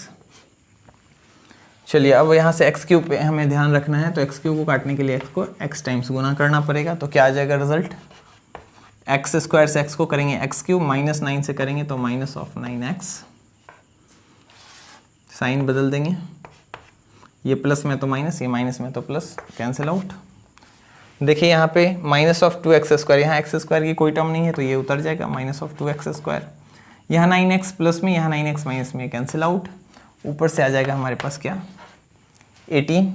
चलिए अब यहाँ से एक्स क्यूब पे हमें ध्यान रखना है, तो एक्स क्यूब को काटने के लिए एक्स को x टाइम्स गुना करना पड़ेगा, तो क्या आ जाएगा रिजल्ट? एक्स स्क्वायर से एक्स को करेंगे एक्स क्यूब माइनस 9 से करेंगे तो माइनस ऑफ 9x, साइन बदल देंगे, ये प्लस में तो माइनस, ये माइनस में तो प्लस, कैंसिल आउट। देखिए यहाँ पे माइनस ऑफ 2x स्क्वायर, यहाँ एक्स स्क्वायर की कोई टर्म नहीं है तो ये उतर जाएगा, माइनस ऑफ 2x स्क्वायर, यहाँ 9x प्लस में, यहाँ 9x माइनस में, कैंसिल आउट। ऊपर से आ जाएगा हमारे पास क्या 18।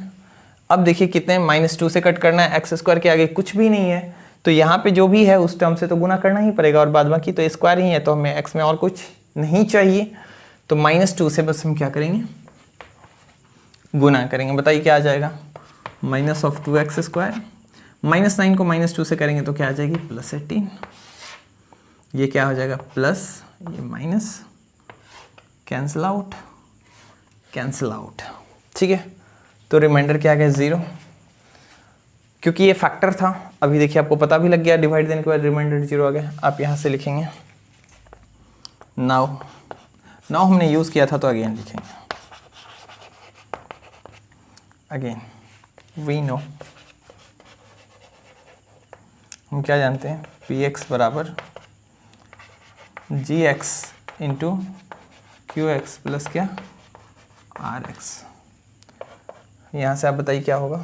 अब देखिए कितने, -2 से कट करना है, एक्स स्क्वायर के आगे कुछ भी नहीं है तो यहाँ पे जो भी है उस टर्म से तो गुना करना ही पड़ेगा और बाद बाकी तो स्क्वायर ही है, तो हमें x में और कुछ नहीं चाहिए, तो -2 से बस हम क्या करेंगे गुना करेंगे। बताइए क्या आ जाएगा? माइनस ऑफ 2x स्क्वायर, -9 को -2 से करेंगे तो क्या आ जाएगी प्लस 18, ये क्या हो जाएगा प्लस, ये minus, cancel out, cancel out, ठीक है। तो रिमाइंडर क्या आ गया 0, क्योंकि ये फैक्टर था। अभी देखिए आपको पता भी लग गया, डिवाइड देने के बाद रिमाइंडर 0 आ गया। आप यहाँ से लिखेंगे नाउ हमने यूज़ किया था तो अगेन लिखेंगे, अगेन वी नो, हम क्या जानते हैं px बराबर gx इंटू qx प्लस क्या rx। यहाँ से आप बताइए क्या होगा?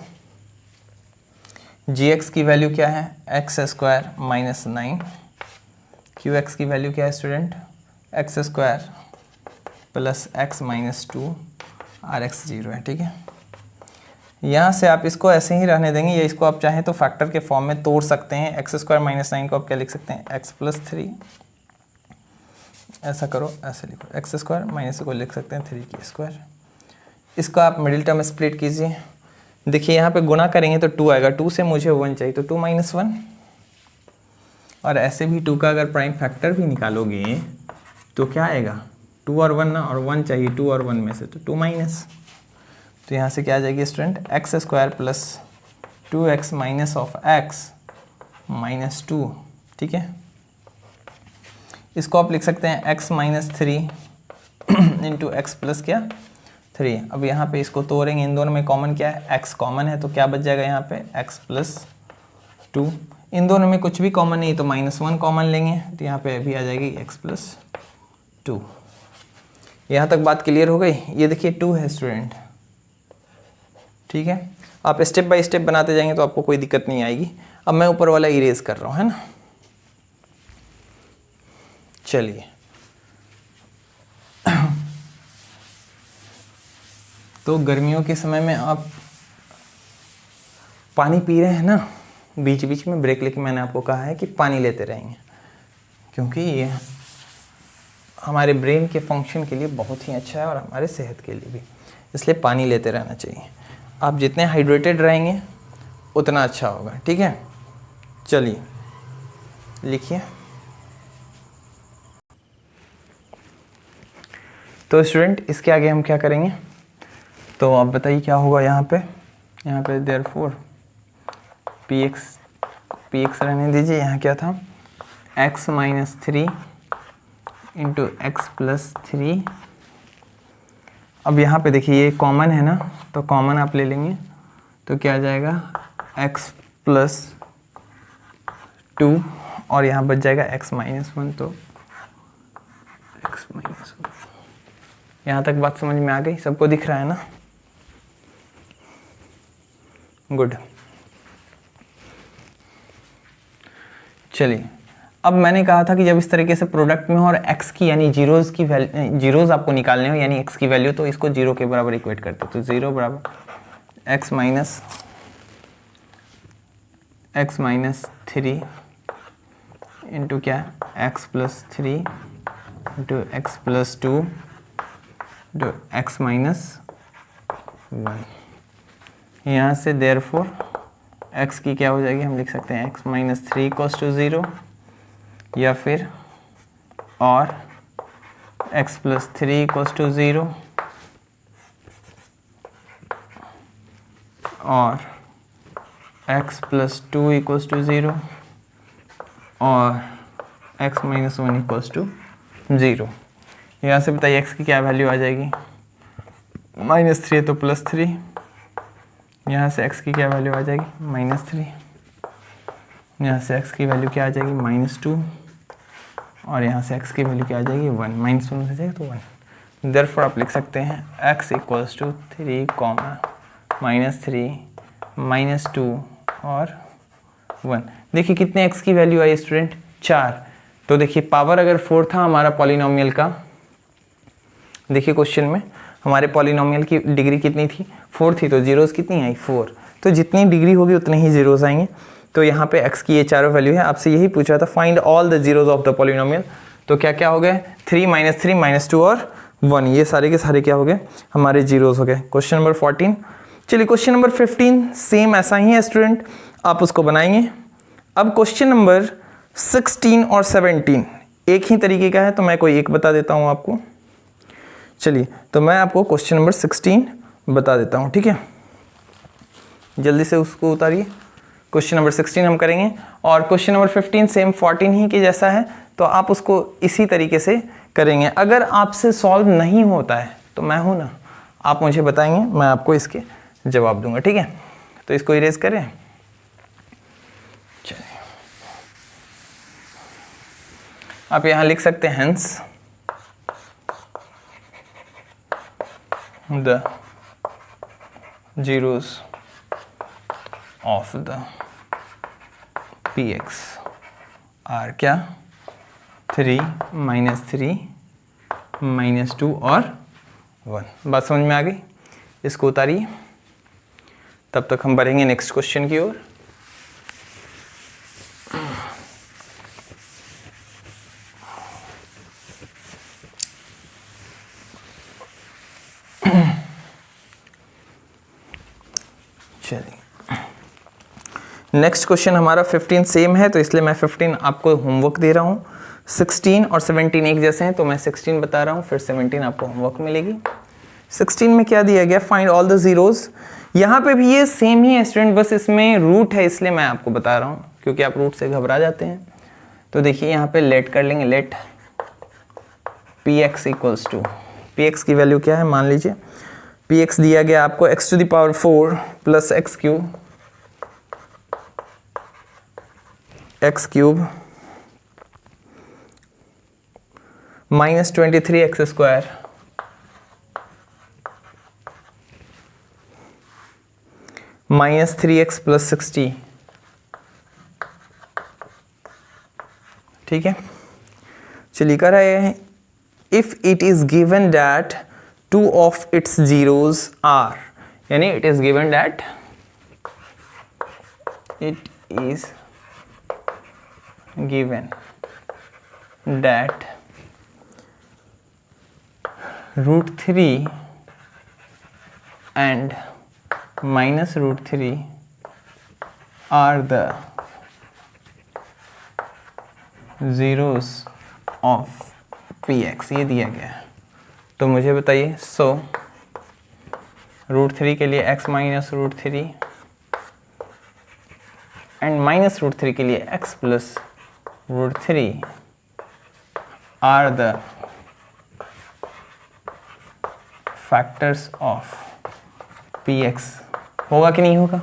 gx की वैल्यू क्या है? एक्स स्क्वायर माइनस 9, qx की वैल्यू क्या है student? X square plus x minus 2, rx 0 है, ठीक है। यहाँ से आप इसको ऐसे ही रहने देंगे, या इसको आप चाहें तो फैक्टर के फॉर्म में तोड़ सकते हैं। एक्स स्क्वायर माइनस 9 को आप क्या लिख सकते हैं? एक्स प्लस 3, ऐसा करो, ऐसे लिखो, एक्स स्क्वायर माइनस को लिख सकते हैं 3 की स्क्वायर। इसका आप मिडिल टर्म स्प्लिट कीजिए, देखिए यहाँ पे गुना करेंगे तो 2 आएगा, 2 से मुझे 1 चाहिए तो 2 माइनस 1, और ऐसे भी 2 का अगर प्राइम फैक्टर भी निकालोगे तो क्या आएगा 2 और 1 ना, और 1 चाहिए 2 और 1 में से, तो 2 माइनस, तो यहाँ से क्या आ जाएगी student? X square plus 2x minus of x minus 2, ठीक है। इसको आप लिख सकते हैं x minus 3 into X plus क्या 3। अब यहाँ पे इसको तोड़ेंगे, इन दोनों में कॉमन क्या है? x कॉमन है, तो क्या बच जाएगा यहाँ पे x प्लस 2। इन दोनों में कुछ भी कॉमन नहीं तो -1 कॉमन लेंगे, तो यहाँ पे भी आ जाएगी x प्लस 2। यहाँ तक बात क्लियर हो गई? ये देखिए 2 है स्टूडेंट, ठीक है। आप स्टेप बाय स्टेप बनाते जाएंगे तो आपको कोई दिक्कत नहीं आएगी। अब मैं ऊपर वाला इरेज कर रहा हूँ, है ना। चलिए तो गर्मियों के समय में आप पानी पी रहे हैं ना, बीच बीच में ब्रेक लेके मैंने आपको कहा है कि पानी लेते रहेंगे, क्योंकि ये हमारे ब्रेन के फंक्शन के लिए बहुत ही अच्छा है और हमारे सेहत के लिए भी, इसलिए पानी लेते रहना चाहिए। आप जितने हाइड्रेटेड रहेंगे उतना अच्छा होगा, ठीक है। चलिए लिखिए। तो स्टूडेंट इसके आगे हम क्या करेंगे, तो आप बताइए क्या होगा यहाँ पे देयरफॉर पी एक्स रहने दीजिए। यहाँ क्या था, x minus 3 into X plus 3। अब यहाँ पे देखिए ये कॉमन है ना, तो कॉमन आप ले लेंगे तो क्या आ जाएगा x प्लस 2 और यहाँ बच जाएगा x माइनस 1, तो x माइनस 1। यहाँ तक बात समझ में आ गई, सबको दिख रहा है ना। गुड। चलिए अब मैंने कहा था कि जब इस तरीके से प्रोडक्ट में हो और x की यानी जीरोज़ आपको निकालने हो यानी x की वैल्यू, तो इसको 0 के बराबर इक्वेट करते हो। तो 0 बराबर x माइनस 3 इंटू क्या x plus 3 into X plus 2 into x minus 1। यहाँ से देयरफॉर x की क्या हो जाएगी, हम लिख सकते हैं x माइनस 3 इक्वल्स टू 0, या फिर और x प्लस 3 इक्वल्स टू 0 और x प्लस 2 इक्वल्स टू 0 और x माइनस 1 इक्वल्स टू 0। यहाँ से बताइए x की क्या वैल्यू आ जाएगी, -3 है तो +3। यहाँ से x की क्या वैल्यू आ जाएगी, -3। यहाँ से x की वैल्यू क्या आ जाएगी, -2 और यहाँ से x की वैल्यू क्या आ जाएगी, 1। -1 से जाएगी तो 1। देयरफॉर आप लिख सकते हैं x इक्वल्स टू 3, -3, -2 और 1। देखिए कितने x की वैल्यू आई स्टूडेंट, 4। तो देखिए पावर अगर 4 था हमारा पॉलिनोमियल का, देखिए क्वेश्चन में हमारे पॉलिनोमियल की डिग्री कितनी थी, 4 थी, तो जीरोज़ कितनी आई, 4। तो जितनी डिग्री होगी उतने ही जीरोज़ आएंगे। तो यहाँ पे x की ये चारों वैल्यू है। आपसे यही पूछा था find all the zeros of the polynomial, तो क्या क्या हो गए, 3, -3, -2 और 1, ये सारे के सारे क्या हो गए, हमारे जीरोज़ हो गए। Question number 14। चलिए क्वेश्चन नंबर 15 सेम ऐसा ही है स्टूडेंट, आप उसको बनाएंगे। अब क्वेश्चन नंबर 16 और 17 एक ही तरीके का है, तो मैं कोई एक बता देता हूँ आपको। चलिए तो मैं आपको क्वेश्चन नंबर 16 बता देता हूँ, ठीक है। जल्दी से उसको उतारिए। क्वेश्चन नंबर 16 हम करेंगे और क्वेश्चन नंबर 15 सेम 14 ही के जैसा है, तो आप उसको इसी तरीके से करेंगे। अगर आपसे सॉल्व नहीं होता है तो मैं हूँ ना, आप मुझे बताएंगे, मैं आपको इसके जवाब दूंगा, ठीक है। तो इसको इरेज करें। चलिए आप यहाँ लिख सकते हैं hence the zeros of the px are क्या, 3, -3, -2 और 1। बात समझ में आ गई, इसको उतारिए। तब तक हम बढ़ेंगे नेक्स्ट क्वेश्चन की ओर। नेक्स्ट क्वेश्चन हमारा 15 सेम है, तो इसलिए मैं 15 आपको होमवर्क दे रहा हूँ। 16 और 17 एक जैसे हैं, तो मैं 16 बता रहा हूँ, फिर 17 आपको होमवर्क मिलेगी। 16 में क्या दिया गया, फाइंड ऑल द जीरोज। यहाँ पे भी ये सेम ही है स्टूडेंट, बस इसमें रूट है इसलिए मैं आपको बता रहा हूँ, क्योंकि आप रूट से घबरा जाते हैं। तो देखिए यहाँ पे लेट कर लेंगे, let P X equals to, P X की वैल्यू क्या है, मान लीजिए पी एक्स दिया गया आपको x⁴ plus x³ x³ -23x² -3x + 60, ठीक है। चलिए कर रहे हैं, if it is given that 2 of its zeros are, यानी it is given that it is given that √3 and -√3 are the zeros of px, ये दिया गया है। तो मुझे बताइए, सो √3 के लिए x - √3 एंड -√3 के लिए x + √3 are the factors of px। होगा कि नहीं होगा?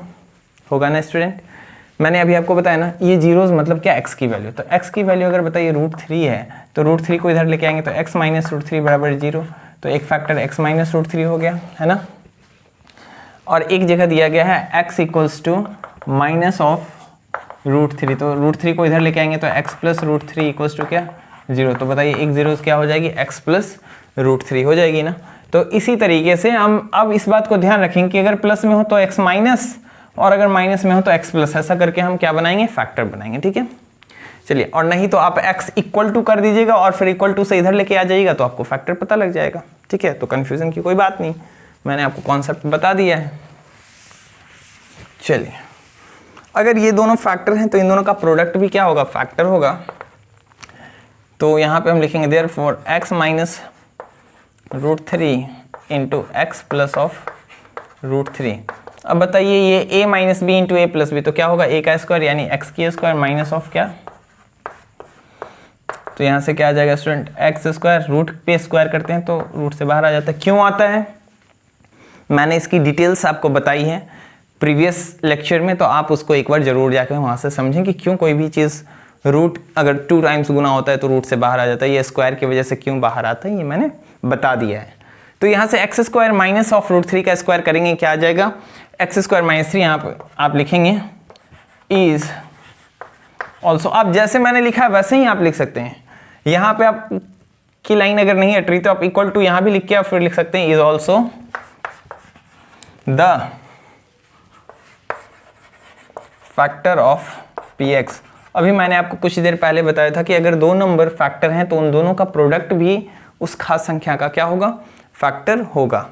होगा ना स्टूडेंट। मैंने अभी आपको बताया ना, ये जीरोस मतलब क्या, x की वैल्यू। तो x की वैल्यू अगर बताइए √3 है, तो √3 को इधर लेके आएंगे तो x - √3 = 0, तो एक फैक्टर x - √3 हो गया, है ना। और एक जगह दिया गया है x = -√3, तो √3 को इधर लेके आएंगे तो x + √3 = क्या, 0। तो बताइए एक जीरोस क्या हो जाएगी, x + √3 हो जाएगी ना। तो इसी तरीके से हम अब इस बात को ध्यान रखेंगे कि अगर प्लस में हो तो x माइनस, और अगर माइनस में हो तो x प्लस, ऐसा करके हम क्या बनाएंगे, फैक्टर बनाएंगे, ठीक है। चलिए, और नहीं तो आप x = कर दीजिएगा और फिर = से इधर लेके आ जाइएगा तो आपको फैक्टर पता लग जाएगा, ठीक है। तो कन्फ्यूजन की कोई बात नहीं, मैंने आपको कॉन्सेप्ट बता दिया है। चलिए, अगर ये दोनों फैक्टर हैं तो इन दोनों का प्रोडक्ट भी क्या होगा, फैक्टर होगा। तो यहाँ पे हम लिखेंगे देयरफॉर x - √3 × x + √3। अब बताइए ये a - b × a + b, तो क्या होगा, a का स्क्वायर यानी x की स्क्वायर माइनस ऑफ क्या, तो यहाँ से क्या आ जाएगा स्टूडेंट, x², रूट पे स्क्वायर करते हैं तो रूट से बाहर आ जाता है। क्यों आता है, मैंने इसकी डिटेल्स आपको बताई है प्रीवियस लेक्चर में, तो आप उसको एक बार जरूर जाकर वहाँ से समझें कि क्यों कोई भी चीज़ रूट अगर 2 टाइम्स गुना होता है तो रूट से बाहर आ जाता है, ये स्क्वायर की वजह से क्यों बाहर आता है, ये मैंने बता दिया है। तो यहाँ से x² माइनस ऑफ √3 का स्क्वायर करेंगे, क्या आ जाएगा, x² - 3, यहाँ पर आप लिखेंगे इज ऑल्सो, आप जैसे मैंने लिखा है वैसे ही आप लिख सकते हैं। यहाँ पे आप की लाइन अगर नहीं हट रही तो आप = यहाँ भी लिख के आप फिर लिख सकते हैं is also the factor of px। अभी मैंने आपको कुछ देर पहले बताया था कि अगर 2 नंबर फैक्टर हैं तो उन दोनों का प्रोडक्ट भी उस खास संख्या का क्या होगा, फैक्टर होगा,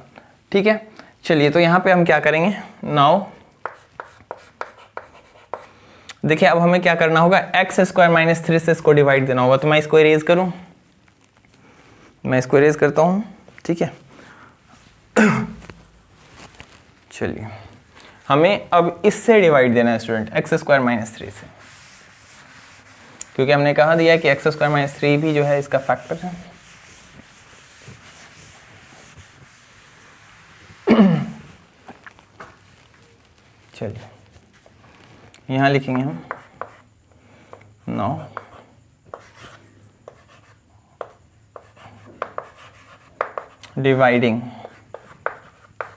ठीक है। चलिए, तो यहाँ पे हम क्या करेंगे, नाउ देखिए अब हमें क्या करना होगा, x² - 3 से इसको डिवाइड देना होगा। तो मैं इसको इरेज करूं, मैं इसको इरेज करता हूं, ठीक है। चलिए, हमें अब इससे डिवाइड देना है स्टूडेंट, x² - 3 से, क्योंकि हमने कहा दिया कि x² - 3 भी जो है इसका फैक्टर है। चलिए, यहाँ लिखेंगे हम now dividing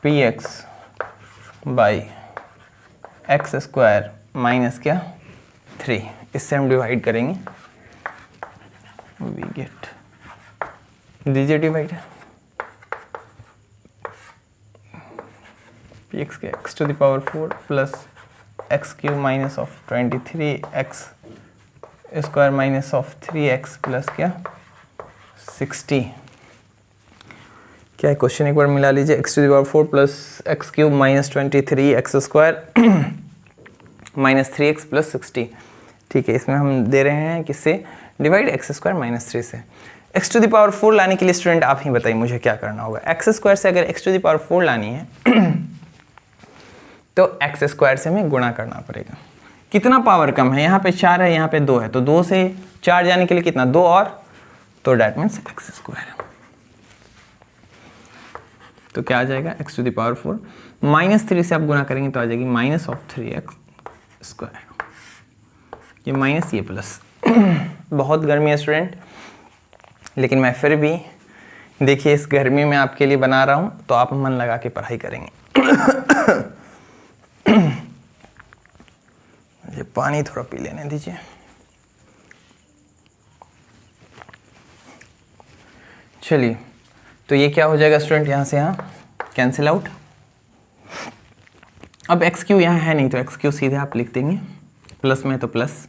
px by x² minus क्या 3, इससे हम डिवाइड करेंगे, वी गेट, दीजिए डिवाइड, px के x⁴ plus x³ minus of 23 x² minus of 3x plus क्या 60। क्या है क्वेश्चन, एक बार मिला लीजिए, x⁴ plus x³ minus 23 x² minus 3x plus 60, ठीक है। इसमें हम दे रहे हैं किससे, डिवाइड x² माइनस 3 से। x⁴ लाने के लिए स्टूडेंट आप ही बताइए मुझे क्या करना होगा। x² से अगर x⁴ लानी है तो x² से हमें गुणा करना पड़ेगा। कितना पावर कम है, यहाँ पे 4 है, यहाँ पे 2 है, तो 2 से 4 जाने के लिए कितना, 2 और, तो डेट मीन्स x²। तो क्या आ जाएगा, x⁴ माइनस 3 से आप गुणा करेंगे तो आ जाएगी माइनस ऑफ 3x², ये माइनस ये प्लस। बहुत गर्मी है स्टूडेंट, लेकिन मैं फिर भी देखिए इस गर्मी में आपके लिए बना रहा हूँ, तो आप मन लगा के पढ़ाई करेंगे। पानी थोड़ा पी लेने दीजिए। चलिए, तो ये क्या हो जाएगा स्टूडेंट, यहाँ से यहाँ कैंसिल आउट। अब एक्स क्यू यहाँ है नहीं तो एक्स क्यू सीधे आप लिख देंगे, प्लस में तो प्लस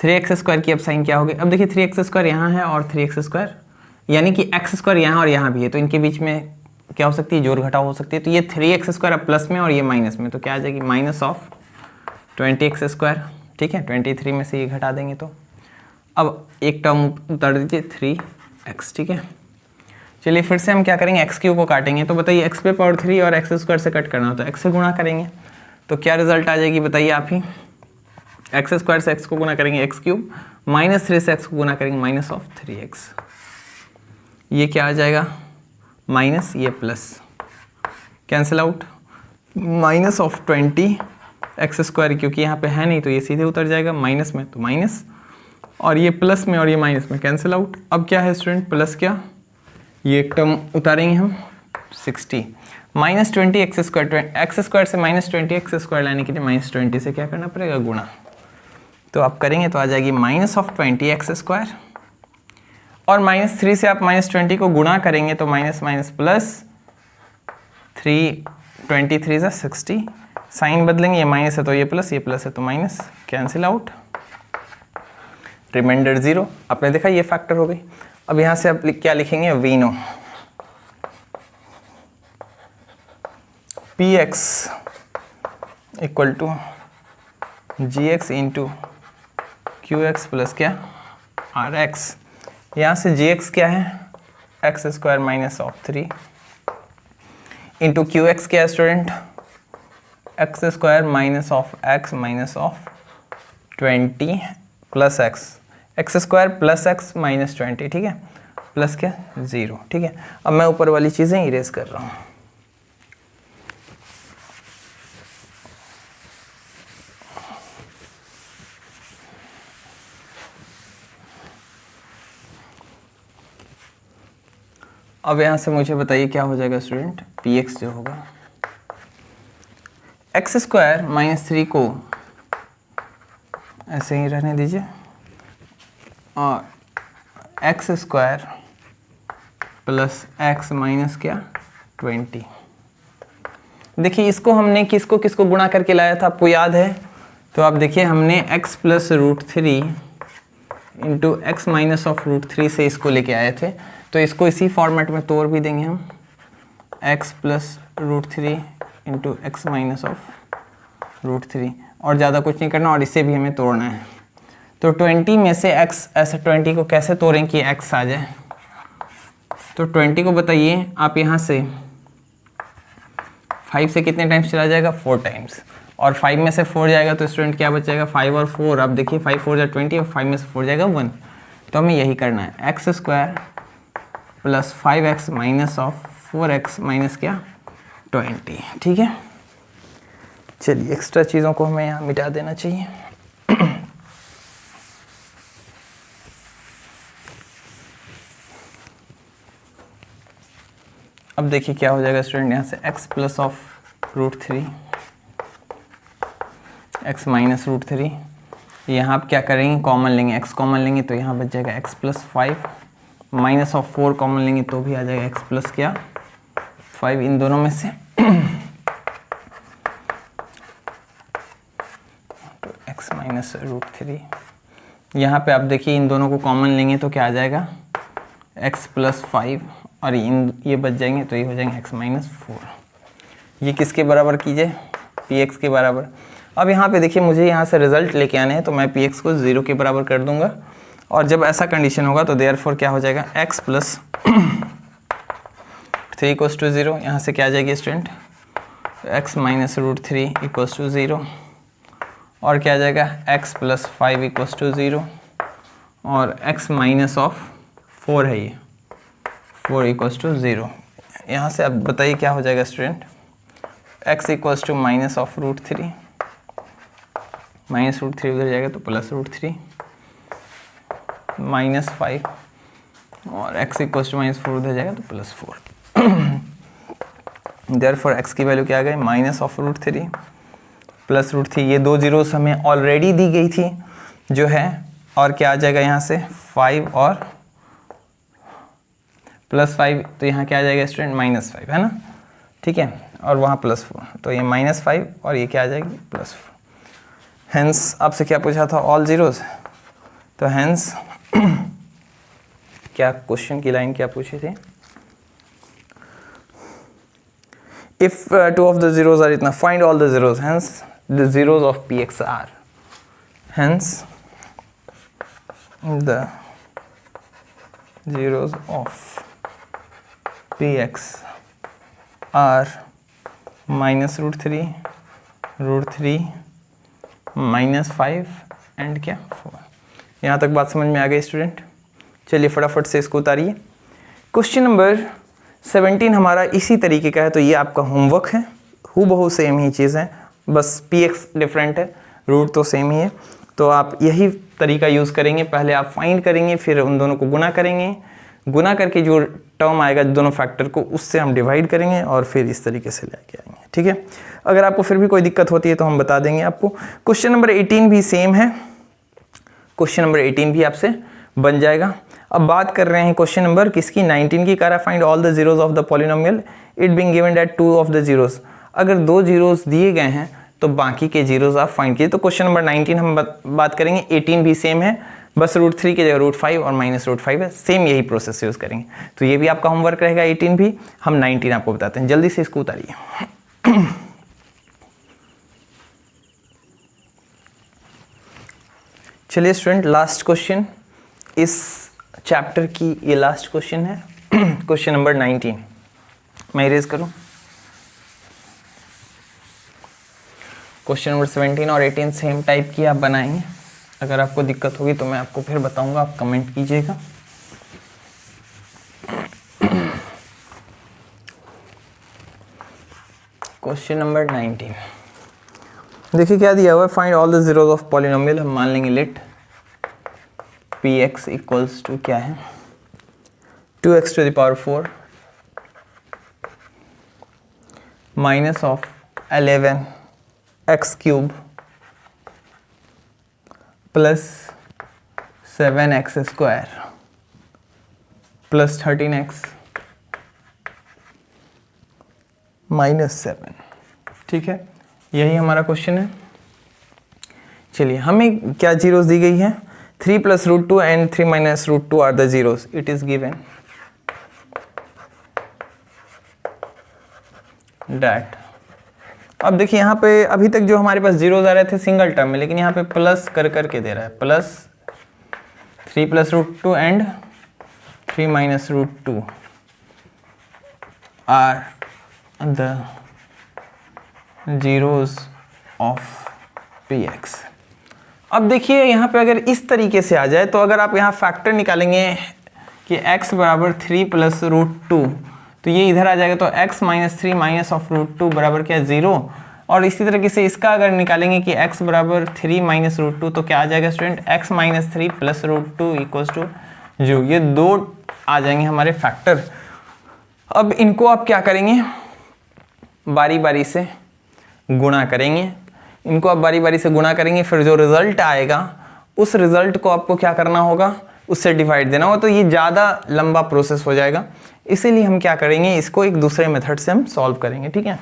3x² की अब साइन क्या होगी। अब देखिए 3x² यहाँ है और 3x², यानी कि x² यहाँ और यहाँ भी है, तो इनके बीच में क्या हो सकती है, जोड़ घटाव हो सकती है। तो ये 3x² अब प्लस में और ये माइनस में, तो क्या आ जाएगी माइनस ऑफ 20x²। ठीक है, 23 में से ये घटा देंगे तो अब एक टर्म उतार दीजिए 3x। ठीक है, चलिए फिर से हम क्या करेंगे, x³ को काटेंगे। तो बताइए x पे पावर 3 और x² से कट करना हो तो x से गुणा करेंगे, तो क्या रिजल्ट आ जाएगी बताइए आप ही। x² से x को गुना करेंगे x³ माइनस 3 से x को गुना करेंगे माइनस ऑफ 3x। ये क्या आ जाएगा माइनस, ये plus, cancel out, minus of 20x², क्योंकि यहाँ पे है नहीं तो ये सीधे उतर जाएगा माइनस में तो माइनस, और ये प्लस में और ये माइनस में कैंसिल आउट। अब क्या है स्टूडेंट, प्लस क्या, ये एक टर्म उतारेंगे हम 60 माइनस 20x², x² से माइनस 20x² लाने के लिए माइनस 20 से क्या करना पड़ेगा, गुणा। तो आप करेंगे तो आ जाएगी माइनस ऑफ 20x², और माइनस 3 से आप माइनस 20 को गुणा करेंगे तो माइनस माइनस प्लस 3, 23 से 60, साइन बदलेंगे, ये माइनस है तो ये प्लस है तो माइनस, कैंसिल आउट, रिमाइंडर 0। आपने देखा ये फैक्टर हो गई। अब यहाँ से आप क्या लिखेंगे, we know px equal to gx into qx plus क्या rx। यहाँ से gx क्या है, x² minus of 3 into qx क्या है student, x² minus of x minus of 20 plus x² plus x minus 20। ठीक है, प्लस क्या 0। ठीक है, अब मैं ऊपर वाली चीज़ें इरेज कर रहा हूँ। अब यहाँ से मुझे बताइए क्या हो जाएगा स्टूडेंट, px जो होगा x² माइनस 3 को ऐसे ही रहने दीजिए, और x² प्लस x माइनस क्या 20। देखिए इसको हमने किसको गुणा करके लाया था, आपको याद है। तो आप देखिए हमने x plus √3 into x minus of √3 से इसको लेके आए थे, तो इसको इसी फॉर्मेट में तोड़ भी देंगे हम, x plus √3 into x minus of √3, और ज़्यादा कुछ नहीं करना, और इसे भी हमें तोड़ना है। तो 20 में से x, ऐसे 20 को कैसे तोड़ें कि x आ जाए। तो 20 को बताइए आप, यहाँ से 5 से कितने टाइम्स चला जाएगा, 4 टाइम्स, और 5 में से 4 जाएगा तो स्टूडेंट क्या बच जाएगा, 5 और 4। अब देखिए 5 4 जा 20 और 5 में से 4 जाएगा 1। तो हमें यही करना है, x² plus 5x minus of 4x minus क्या 20। ठीक है, चलिए एक्स्ट्रा चीज़ों को हमें यहाँ मिटा देना चाहिए। अब देखिए क्या हो जाएगा स्टूडेंट, यहाँ से x plus of √3 x minus √3, यहाँ आप क्या करेंगे, कॉमन लेंगे, x कॉमन लेंगे तो यहाँ बच जाएगा x plus 5 minus of 4 common लेंगे तो भी आ जाएगा x प्लस क्या 5 इन दोनों में से। तो x माइनस √3, यहाँ पे आप देखिए इन दोनों को कॉमन लेंगे तो क्या आ जाएगा x प्लस 5, और ये बच जाएंगे तो ये हो जाएंगे x माइनस 4। ये किसके बराबर कीजिए, px के बराबर। अब यहाँ पे देखिए मुझे यहाँ से रिजल्ट लेके आने हैं, तो मैं px को 0 के बराबर कर दूंगा, और जब ऐसा कंडीशन होगा तो देयरफॉर क्या हो जाएगा, x प्लस 3 इक्वल्स टू 0। यहाँ से क्या आ जाएगी student, x minus √3 equals to 0, और क्या आ जाएगा x प्लस 5 इक्वल्स टू 0, और x माइनस ऑफ 4 है ये 4 इक्वल्स टू 0। यहाँ से अब बताइए क्या हो जाएगा student, x equals to minus of √3, minus √3 उधर जाएगा तो प्लस √3 माइनस 5, और x इक्वल्स टू माइनस 4 उधर जाएगा तो प्लस 4। देयरफॉर x की वैल्यू क्या आ गई, माइनस ऑफ √3 प्लस रूट 3, ये 2 जीरोस हमें ऑलरेडी दी गई थी जो है, और क्या आ जाएगा यहाँ से 5 और प्लस 5, तो यहाँ क्या आ जाएगा स्टूडेंट -5 है ना, ठीक है, और वहाँ +4, तो ये -5 और ये क्या आ जाएगी +4। हेंस आपसे क्या पूछा था, ऑल जीरोस, तो हेंस क्या क्वेश्चन की लाइन क्या पूछी थी, if two of the zeros are इतना, find all the zeros, hence the zeros of Px are, hence the zeros of Px are -√3, √3, -5 and क्या 4। यहाँ तक बात समझ में आ गई स्टूडेंट। चलिए फटाफट से इसको उतारिए। क्वेश्चन नंबर 17 हमारा इसी तरीके का है, तो ये आपका होमवर्क है, हूबहू सेम ही चीज़ है, बस Px डिफरेंट है, रूट तो सेम ही है, तो आप यही तरीका यूज़ करेंगे। पहले आप फाइंड करेंगे, फिर उन दोनों को गुना करेंगे, गुना करके जो टर्म आएगा दोनों फैक्टर को, उससे हम डिवाइड करेंगे और फिर इस तरीके से लेके आएंगे, ठीक है। अगर आपको फिर भी कोई दिक्कत होती है तो हम बता देंगे आपको। क्वेश्चन नंबर 18 भी सेम है, क्वेश्चन नंबर 18 भी आपसे बन जाएगा। अब बात कर रहे हैं क्वेश्चन नंबर किसकी, 19 की। कह रहा find all the zeros of the polynomial it being given that 2 of the zeros. अगर 2 जीरोस दिए गए हैं तो बाकी के जीरोस आप फाइंड कीजिए। तो क्वेश्चन नंबर 19 हम बात करेंगे, 18 भी सेम है, बस √3 की जगह √5 और -√5 है, सेम यही प्रोसेस यूज़ करेंगे। तो ये भी आपका होमवर्क रहेगा 18 भी, हम 19 आपको बताते हैं। जल्दी से इसको उतारिए। चलिए स्टूडेंट, लास्ट क्वेश्चन इस चैप्टर की, ये लास्ट क्वेश्चन है, क्वेश्चन नंबर 19। मैं इरेज करूं। क्वेश्चन नंबर 17 और 18 सेम टाइप की आप बनाएंगे। अगर आपको दिक्कत होगी तो मैं आपको फिर बताऊंगा, आप कमेंट कीजिएगा। क्वेश्चन नंबर 19 देखिए क्या दिया हुआ है, find all the zeros of polynomial. हम मान लेंगे लेट Px इक्वल्स टू क्या है, 2x⁴ minus of 11x³ plus 7x² plus 13x -7, ठीक है, यही हमारा क्वेश्चन है। चलिए, हमें क्या जीरोस दी गई है, 3 + √2 and 3 - √2 are the zeros, it is given that. अब देखिए यहाँ पे अभी तक जो हमारे पास जीरोस आ रहे थे सिंगल टर्म में, लेकिन यहाँ पे प्लस कर करके दे रहा है, plus 3 + √2 and 3 - √2 are the zeros of Px। अब देखिए यहाँ पे अगर इस तरीके से आ जाए, तो अगर आप यहाँ फैक्टर निकालेंगे कि x बराबर 3 + √2, तो ये इधर आ जाएगा, तो x - 3 माइनस ऑफ √2 बराबर क्या 0। और इसी तरीके से इसका अगर निकालेंगे कि x बराबर 3 - √2, तो क्या आ जाएगा स्टूडेंट, x - 3 + √2 इक्वल्स टू 0। ये दो आ जाएंगे हमारे फैक्टर। अब इनको आप क्या करेंगे, बारी बारी से गुणा करेंगे, इनको आप बारी बारी से गुणा करेंगे, फिर जो रिजल्ट आएगा उस रिजल्ट को आपको क्या करना होगा, उससे डिवाइड देना होगा। तो ये ज़्यादा लंबा प्रोसेस हो जाएगा, इसीलिए हम क्या करेंगे, इसको एक दूसरे मेथड से हम सॉल्व करेंगे, ठीक है।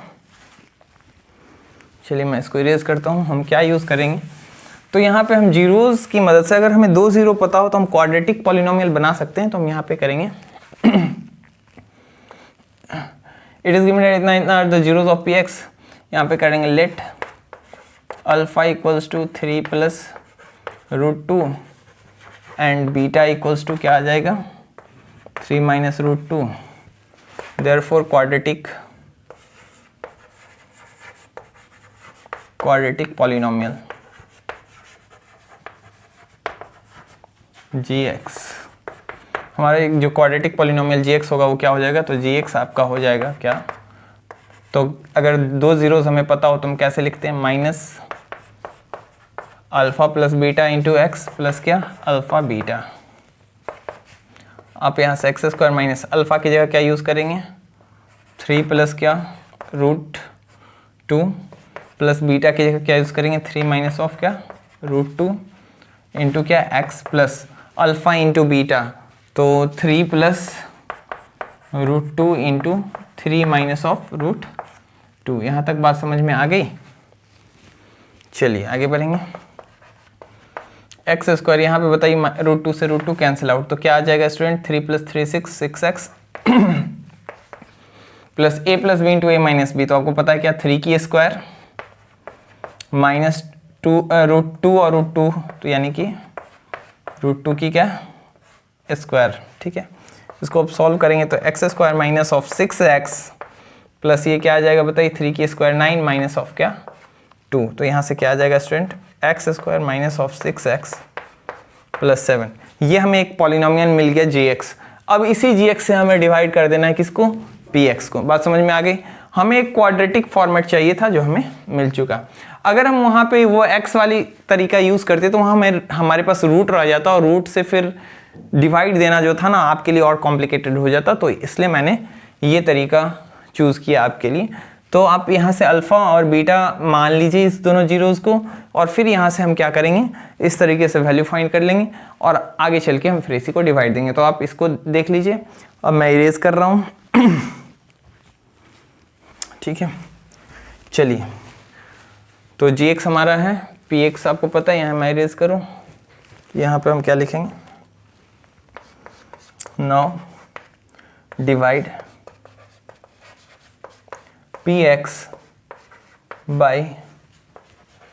चलिए मैं इसको इरेज करता हूँ। हम क्या यूज़ करेंगे, तो यहाँ पे हम जीरोस की मदद से, अगर हमें 2 जीरो पता हो तो हम क्वाड्रेटिक पॉलिनोमियल बना सकते हैं। तो हम यहाँ पे करेंगे इट इज गिवन इतना इतना द जीरोस ऑफ Px। यहाँ पे करेंगे let alpha equals to 3 + √2 and beta equals to क्या आ जाएगा, 3 - √2। देयरफॉर क्वाड्रेटिक पॉलिनोमियल Gx, हमारे जो क्वाड्रेटिक पॉलिनोमियल Gx होगा वो क्या हो जाएगा, तो Gx आपका हो जाएगा क्या, तो अगर 2 जीरोस हमें पता हो तो हम कैसे लिखते हैं, minus alpha plus beta into X plus क्या अल्फा बीटा। आप यहाँ से x² माइनस अल्फा की जगह क्या यूज़ करेंगे, 3 + क्या √2 प्लस बीटा की जगह क्या यूज़ करेंगे, 3 माइनस ऑफ क्या, √2 इंटू क्या, x plus alpha into beta, तो 3 प्लस √2 इंटू 3 माइनस ऑफ √2। यहाँ तक बात समझ में आ गई। चलिए आगे बढ़ेंगे। एक्स स्क्वायर, यहाँ पे बताइए √2 से √2 कैंसिल आउट, तो क्या आ जाएगा student, 3 + 3 6x plus a plus B into A minus B, तो आपको पता है क्या, 3 की स्क्वायर माइनस √2 और √2, तो यानी कि √2 की क्या स्क्वायर। ठीक है, इसको अब सॉल्व करेंगे तो X square minus of 6x plus ये क्या आ जाएगा बताइए, 3 की स्क्वायर 9 माइनस ऑफ क्या 2, तो यहाँ से क्या आ जाएगा student, x square minus of 6x plus 7। ये हमें एक पॉलिनोमियल मिल गया gx। अब इसी gx से हमें डिवाइड कर देना है किसको, px को। बात समझ में आ गई। हमें एक क्वाड्रेटिक फॉर्मेट चाहिए था जो हमें मिल चुका। अगर हम वहाँ पे वो x वाली तरीका यूज़ करते तो वहाँ हमारे पास रूट रह जाता और रूट से फिर डिवाइड देना जो था ना आपके लिए और कॉम्प्लिकेटेड हो जाता, तो इसलिए मैंने ये तरीका चूज़ किया आपके लिए। तो आप यहाँ से अल्फ़ा और बीटा मान लीजिए इस दोनों जीरोज़ को, और फिर यहाँ से हम क्या करेंगे, इस तरीके से वैल्यू फाइंड कर लेंगे और आगे चल के हम फिर इसी को डिवाइड देंगे। तो आप इसको देख लीजिए, अब मैं इरेज कर रहा हूँ ठीक है। चलिए, तो gx हमारा है, px आपको पता है, यहाँ मैं इरेज करूँ, यहाँ पे हम क्या लिखेंगे, now divide px by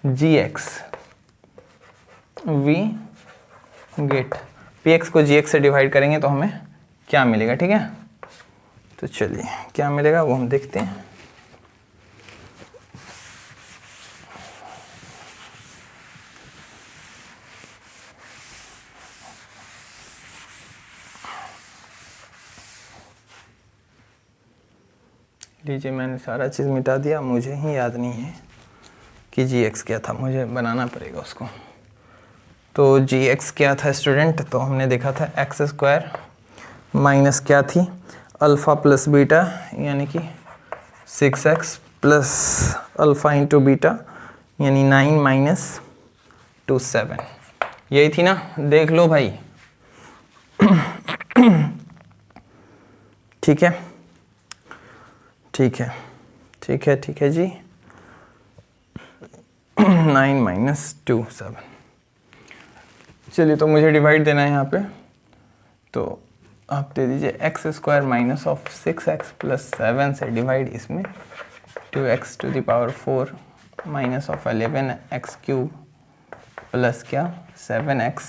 gx, we get px को gx से डिवाइड करेंगे तो हमें क्या मिलेगा। ठीक है, तो चलिए क्या मिलेगा वो हम देखते हैं। लीजिए, मैंने सारा चीज़ मिटा दिया, मुझे ही याद नहीं है कि gx क्या था, मुझे बनाना पड़ेगा उसको। तो gx क्या था स्टूडेंट, तो हमने देखा था एक्स स्क्वायर माइनस क्या थी, अल्फ़ा प्लस बीटा यानी कि 6x plus alpha into beta यानी 9 माइनस 2 7, यही थी ना, देख लो भाई ठीक है, ठीक है, ठीक है, ठीक है जी 9 माइनस 2 7। चलिए, तो मुझे डिवाइड देना है यहाँ पे, तो आप दे दीजिए X square minus of 6x plus 7 से डिवाइड इसमें 2x to the power 4 minus of 11x cube plus क्या 7x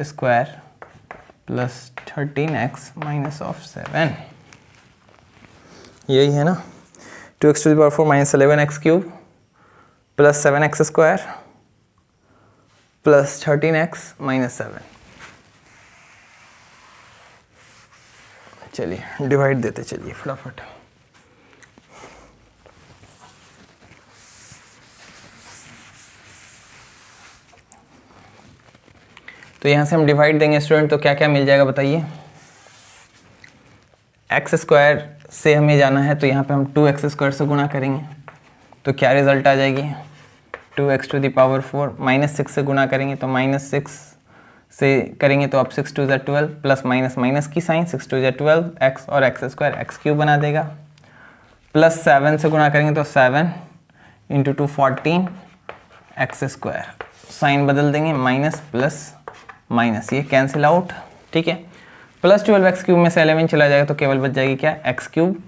square plus 13x minus of 7, यही है ना, 2x to the power 4 minus 11x cube plus 7x square plus 13x minus 7। चलिए divide देते चलिए फटाफट। तो यहाँ से हम डिवाइड देंगे स्टूडेंट, तो क्या क्या मिल जाएगा बताइए। एक्स स्क्वायर से हमें जाना है तो यहाँ पे हम 2x स्क्वायर से गुणा करेंगे, तो क्या रिजल्ट आ जाएगी, 2x to the power 4 minus 6 से गुणा करेंगे तो माइनस 6 से करेंगे तो अब 6 टू ज़ा 12 प्लस माइनस माइनस की साइन 6 टू ज़ा 12 x और एक्स स्क्वायर एक्स क्यूब बना देगा, प्लस 7 से गुणा करेंगे तो 7 इंटू 2 14 एक्स स्क्वायर, साइन बदल देंगे माइनस प्लस माइनस, ये कैंसिल आउट। ठीक है, प्लस 12 एक्स क्यूब में से 11 चला जाएगा तो केवल बच जाएगी क्या एक्स क्यूब,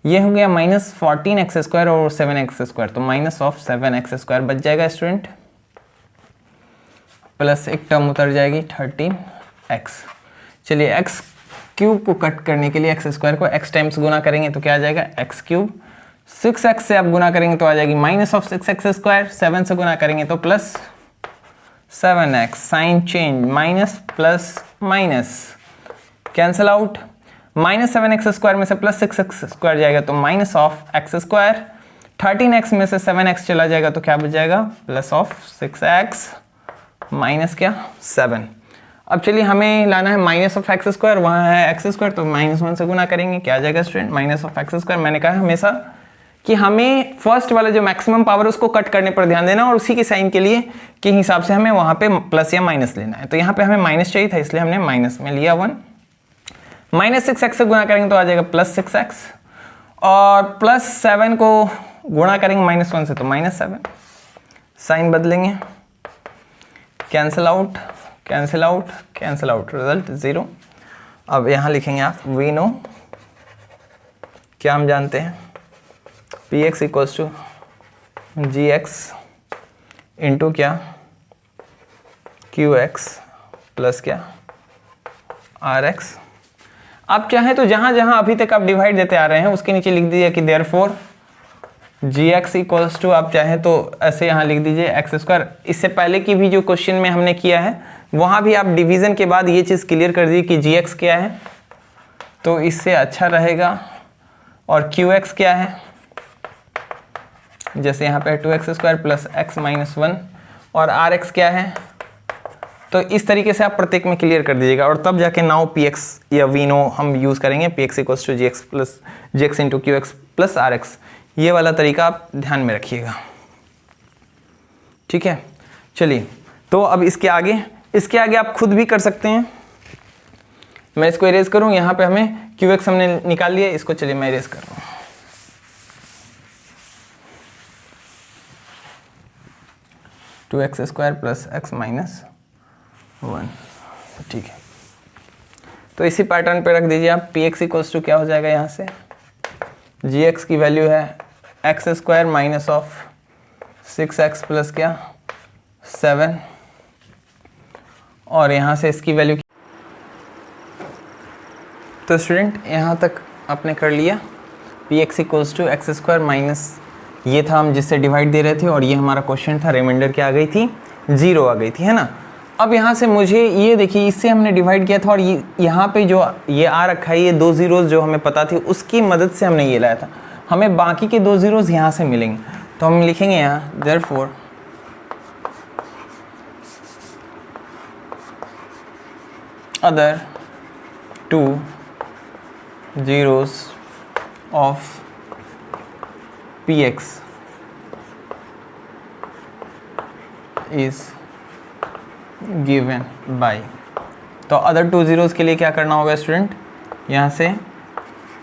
ये हो गया माइनस 14 एक्स स्क्वायर और 7 एक्स स्क्वायर, तो माइनस ऑफ 7 एक्स स्क्वायर बच जाएगा स्टूडेंट, प्लस एक टर्म उतर जाएगी 13 एक्स। चलिए एक्स क्यूब को कट करने के लिए एक्स स्क्वायर को एक्स टाइम्स गुना करेंगे तो क्या आ जाएगा एक्स क्यूब, 6x से आप गुना करेंगे तो आ जाएगी माइनस ऑफ 6x स्क्वायर, 7 से गुना करेंगे तो plus 7x, sign change minus plus minus cancel out, minus 7x square में से प्लस 6x स्क्वायर जाएगा तो minus of x square, 13x में से 7x चला जाएगा तो क्या बच जाएगा प्लस ऑफ 6x माइनस क्या 7। अब चलिए हमें लाना है माइनस ऑफ एक्स स्क्वायर, वहाँ है एक्स स्क्वायर तो -1 से गुना करेंगे, क्या आ जाएगा student minus of x square. मैंने कहा हमेशा कि हमें फर्स्ट वाला जो मैक्सिमम पावर उसको कट करने पर ध्यान देना और उसी के साइन के लिए के हिसाब से हमें वहाँ पे प्लस या माइनस लेना है। तो यहाँ पे हमें माइनस चाहिए था, इसलिए हमने माइनस में लिया 1। माइनस 6x से गुणा करेंगे तो आ जाएगा प्लस 6x, और प्लस 7 को गुणा करेंगे -1 से तो -7। साइन बदलेंगे, cancel out cancel out cancel out, result 0। अब यहाँ लिखेंगे आप वी नो, क्या हम जानते हैं, px equals to gx into क्या qx प्लस क्या rx। आप चाहें तो जहाँ जहाँ अभी तक आप डिवाइड देते आ रहे हैं उसके नीचे लिख दीजिए कि देयरफॉर gx इक्वल्स टू, आप चाहें तो ऐसे यहाँ लिख दीजिए x²। इससे पहले की भी जो क्वेश्चन में हमने किया है वहाँ भी आप डिवीज़न के बाद ये चीज़ क्लियर कर दीजिए कि gx क्या है, तो इससे अच्छा रहेगा। और qx क्या है, जैसे यहाँ पे 2x² प्लस x - 1, और rx क्या है, तो इस तरीके से आप प्रत्येक में क्लियर कर दीजिएगा और तब जाके नाउ px या वी नो हम यूज़ करेंगे। px equals to gx into qx plus rx, ये वाला तरीका आप ध्यान में रखिएगा, ठीक है। चलिए, तो अब इसके आगे आप खुद भी कर सकते हैं। मैं इसको इरेज करूं, यहाँ पे हमें qx हमने निकाल लिया, इसको चलिए मैं इरेज कर रहा हूँ। Two X square plus x - 1, ठीक है। तो इसी पैटर्न पे रख दीजिए आप। px इक्वल्स टू क्या हो जाएगा, यहाँ से gx की वैल्यू है x² minus of 6x plus क्या 7, और यहाँ से इसकी वैल्यू, तो स्टूडेंट यहाँ तक आपने कर लिया। px equals to x² minus, ये था हम जिससे डिवाइड दे रहे थे, और ये हमारा क्वेश्चन था, रिमाइंडर क्या आ गई थी, 0 आ गई थी, है ना। अब यहाँ से मुझे ये देखिए, इससे हमने डिवाइड किया था और ये यहाँ पे जो ये आ रखा है, ये 2 ज़ीरोज़ जो हमें पता थी उसकी मदद से हमने ये लाया था। हमें बाकी के 2 ज़ीरोज़ यहाँ से मिलेंगे, तो हम लिखेंगे यहाँ therefore other 2 zeros of px is given by, तो अदर 2 ज़ीरोज़ के लिए क्या करना होगा स्टूडेंट, यहाँ से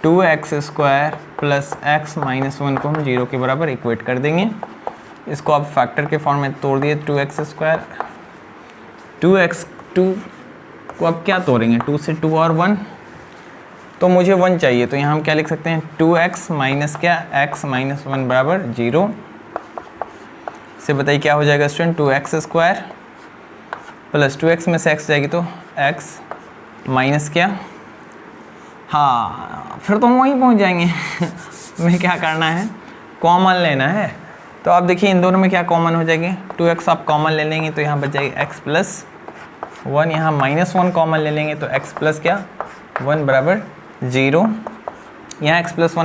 2x² प्लस x - 1 को हम 0 के बराबर इक्वेट कर देंगे। इसको आप फैक्टर के फॉर्म में तोड़ दिए, 2x² 2 को अब क्या तोड़ेंगे, 2 से 2 और 1, तो मुझे 1 चाहिए, तो यहाँ हम क्या लिख सकते हैं, 2x माइनस क्या x - 1 बराबर 0। से बताइए क्या हो जाएगा स्टूडेंट, 2x² प्लस 2x में से x जाएगी तो x माइनस क्या, हाँ फिर तो हम वहीं पहुँच जाएंगे हमें क्या करना है, कॉमन लेना है। तो आप देखिए इन दोनों में क्या कॉमन हो जाएगी, 2x आप कॉमन ले लेंगे तो यहाँ बच जाएगी x प्लस 1, यहाँ -1 कॉमन ले लेंगे तो x प्लस क्या 1 बराबर 0। यहाँ x प्लस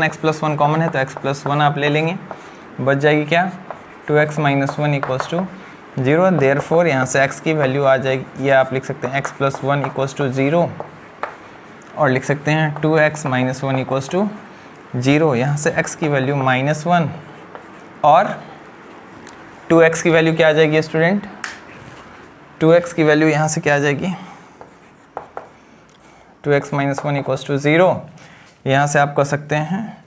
1 कॉमन है तो x प्लस 1 आप ले लेंगे, बच जाएगी क्या 2x - 1 इक्वल्स टू 0। देयरफॉर यहाँ से x की वैल्यू आ जाएगी, या आप लिख सकते हैं x प्लस 1 इक्वल्स टू 0, और लिख सकते हैं 2x - 1 इक्वल्स टू 0। यहाँ से x की वैल्यू -1 और 2x की वैल्यू क्या आ जाएगी स्टूडेंट, 2x की वैल्यू यहाँ से क्या आ जाएगी, 2x - 1 इक्वल्स टू 0। यहाँ से आप कर सकते हैं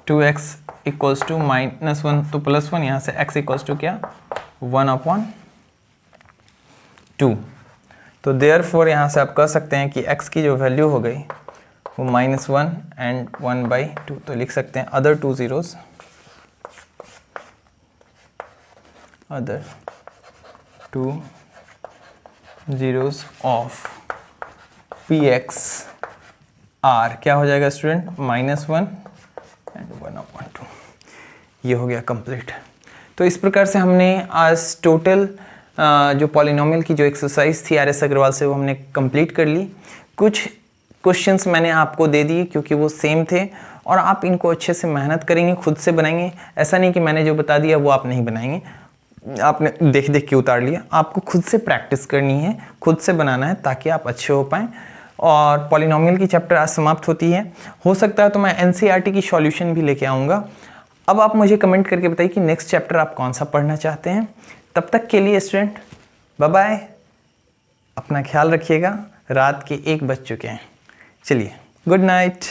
2x इक्वल्स टू -1 तो +1, यहाँ से x इक्वल्स टू क्या 1/2। तो देयरफॉर यहाँ से आप कह सकते हैं कि x की जो वैल्यू हो गई वो -1 एंड 1/2। तो लिख सकते हैं other 2 zeros, other 2 zeros of px r क्या हो जाएगा स्टूडेंट, -1 एंड 1/2। ये हो गया कंप्लीट। तो इस प्रकार से हमने आज टोटल जो पॉलिनोमियल की जो एक्सरसाइज थी आर एस अग्रवाल से वो हमने कंप्लीट कर ली। कुछ क्वेश्चंस मैंने आपको दे दिए क्योंकि वो सेम थे, और आप इनको अच्छे से मेहनत करेंगे, खुद से बनाएंगे। ऐसा नहीं कि मैंने जो बता दिया वो आप नहीं बनाएंगे, आपने देख देख के उतार लिया। आपको खुद से प्रैक्टिस करनी है, खुद से बनाना है ताकि आप अच्छे हो पाएँ। और पॉलिनोमियल की चैप्टर आज समाप्त होती है। हो सकता है तो मैं एनसीईआरटी की सॉल्यूशन भी लेके आऊँगा। अब आप मुझे कमेंट करके बताइए कि नेक्स्ट चैप्टर आप कौन सा पढ़ना चाहते हैं। तब तक के लिए स्टूडेंट बाय बाय, अपना ख्याल रखिएगा। रात के 1 बज चुके हैं। चलिए गुड नाइट।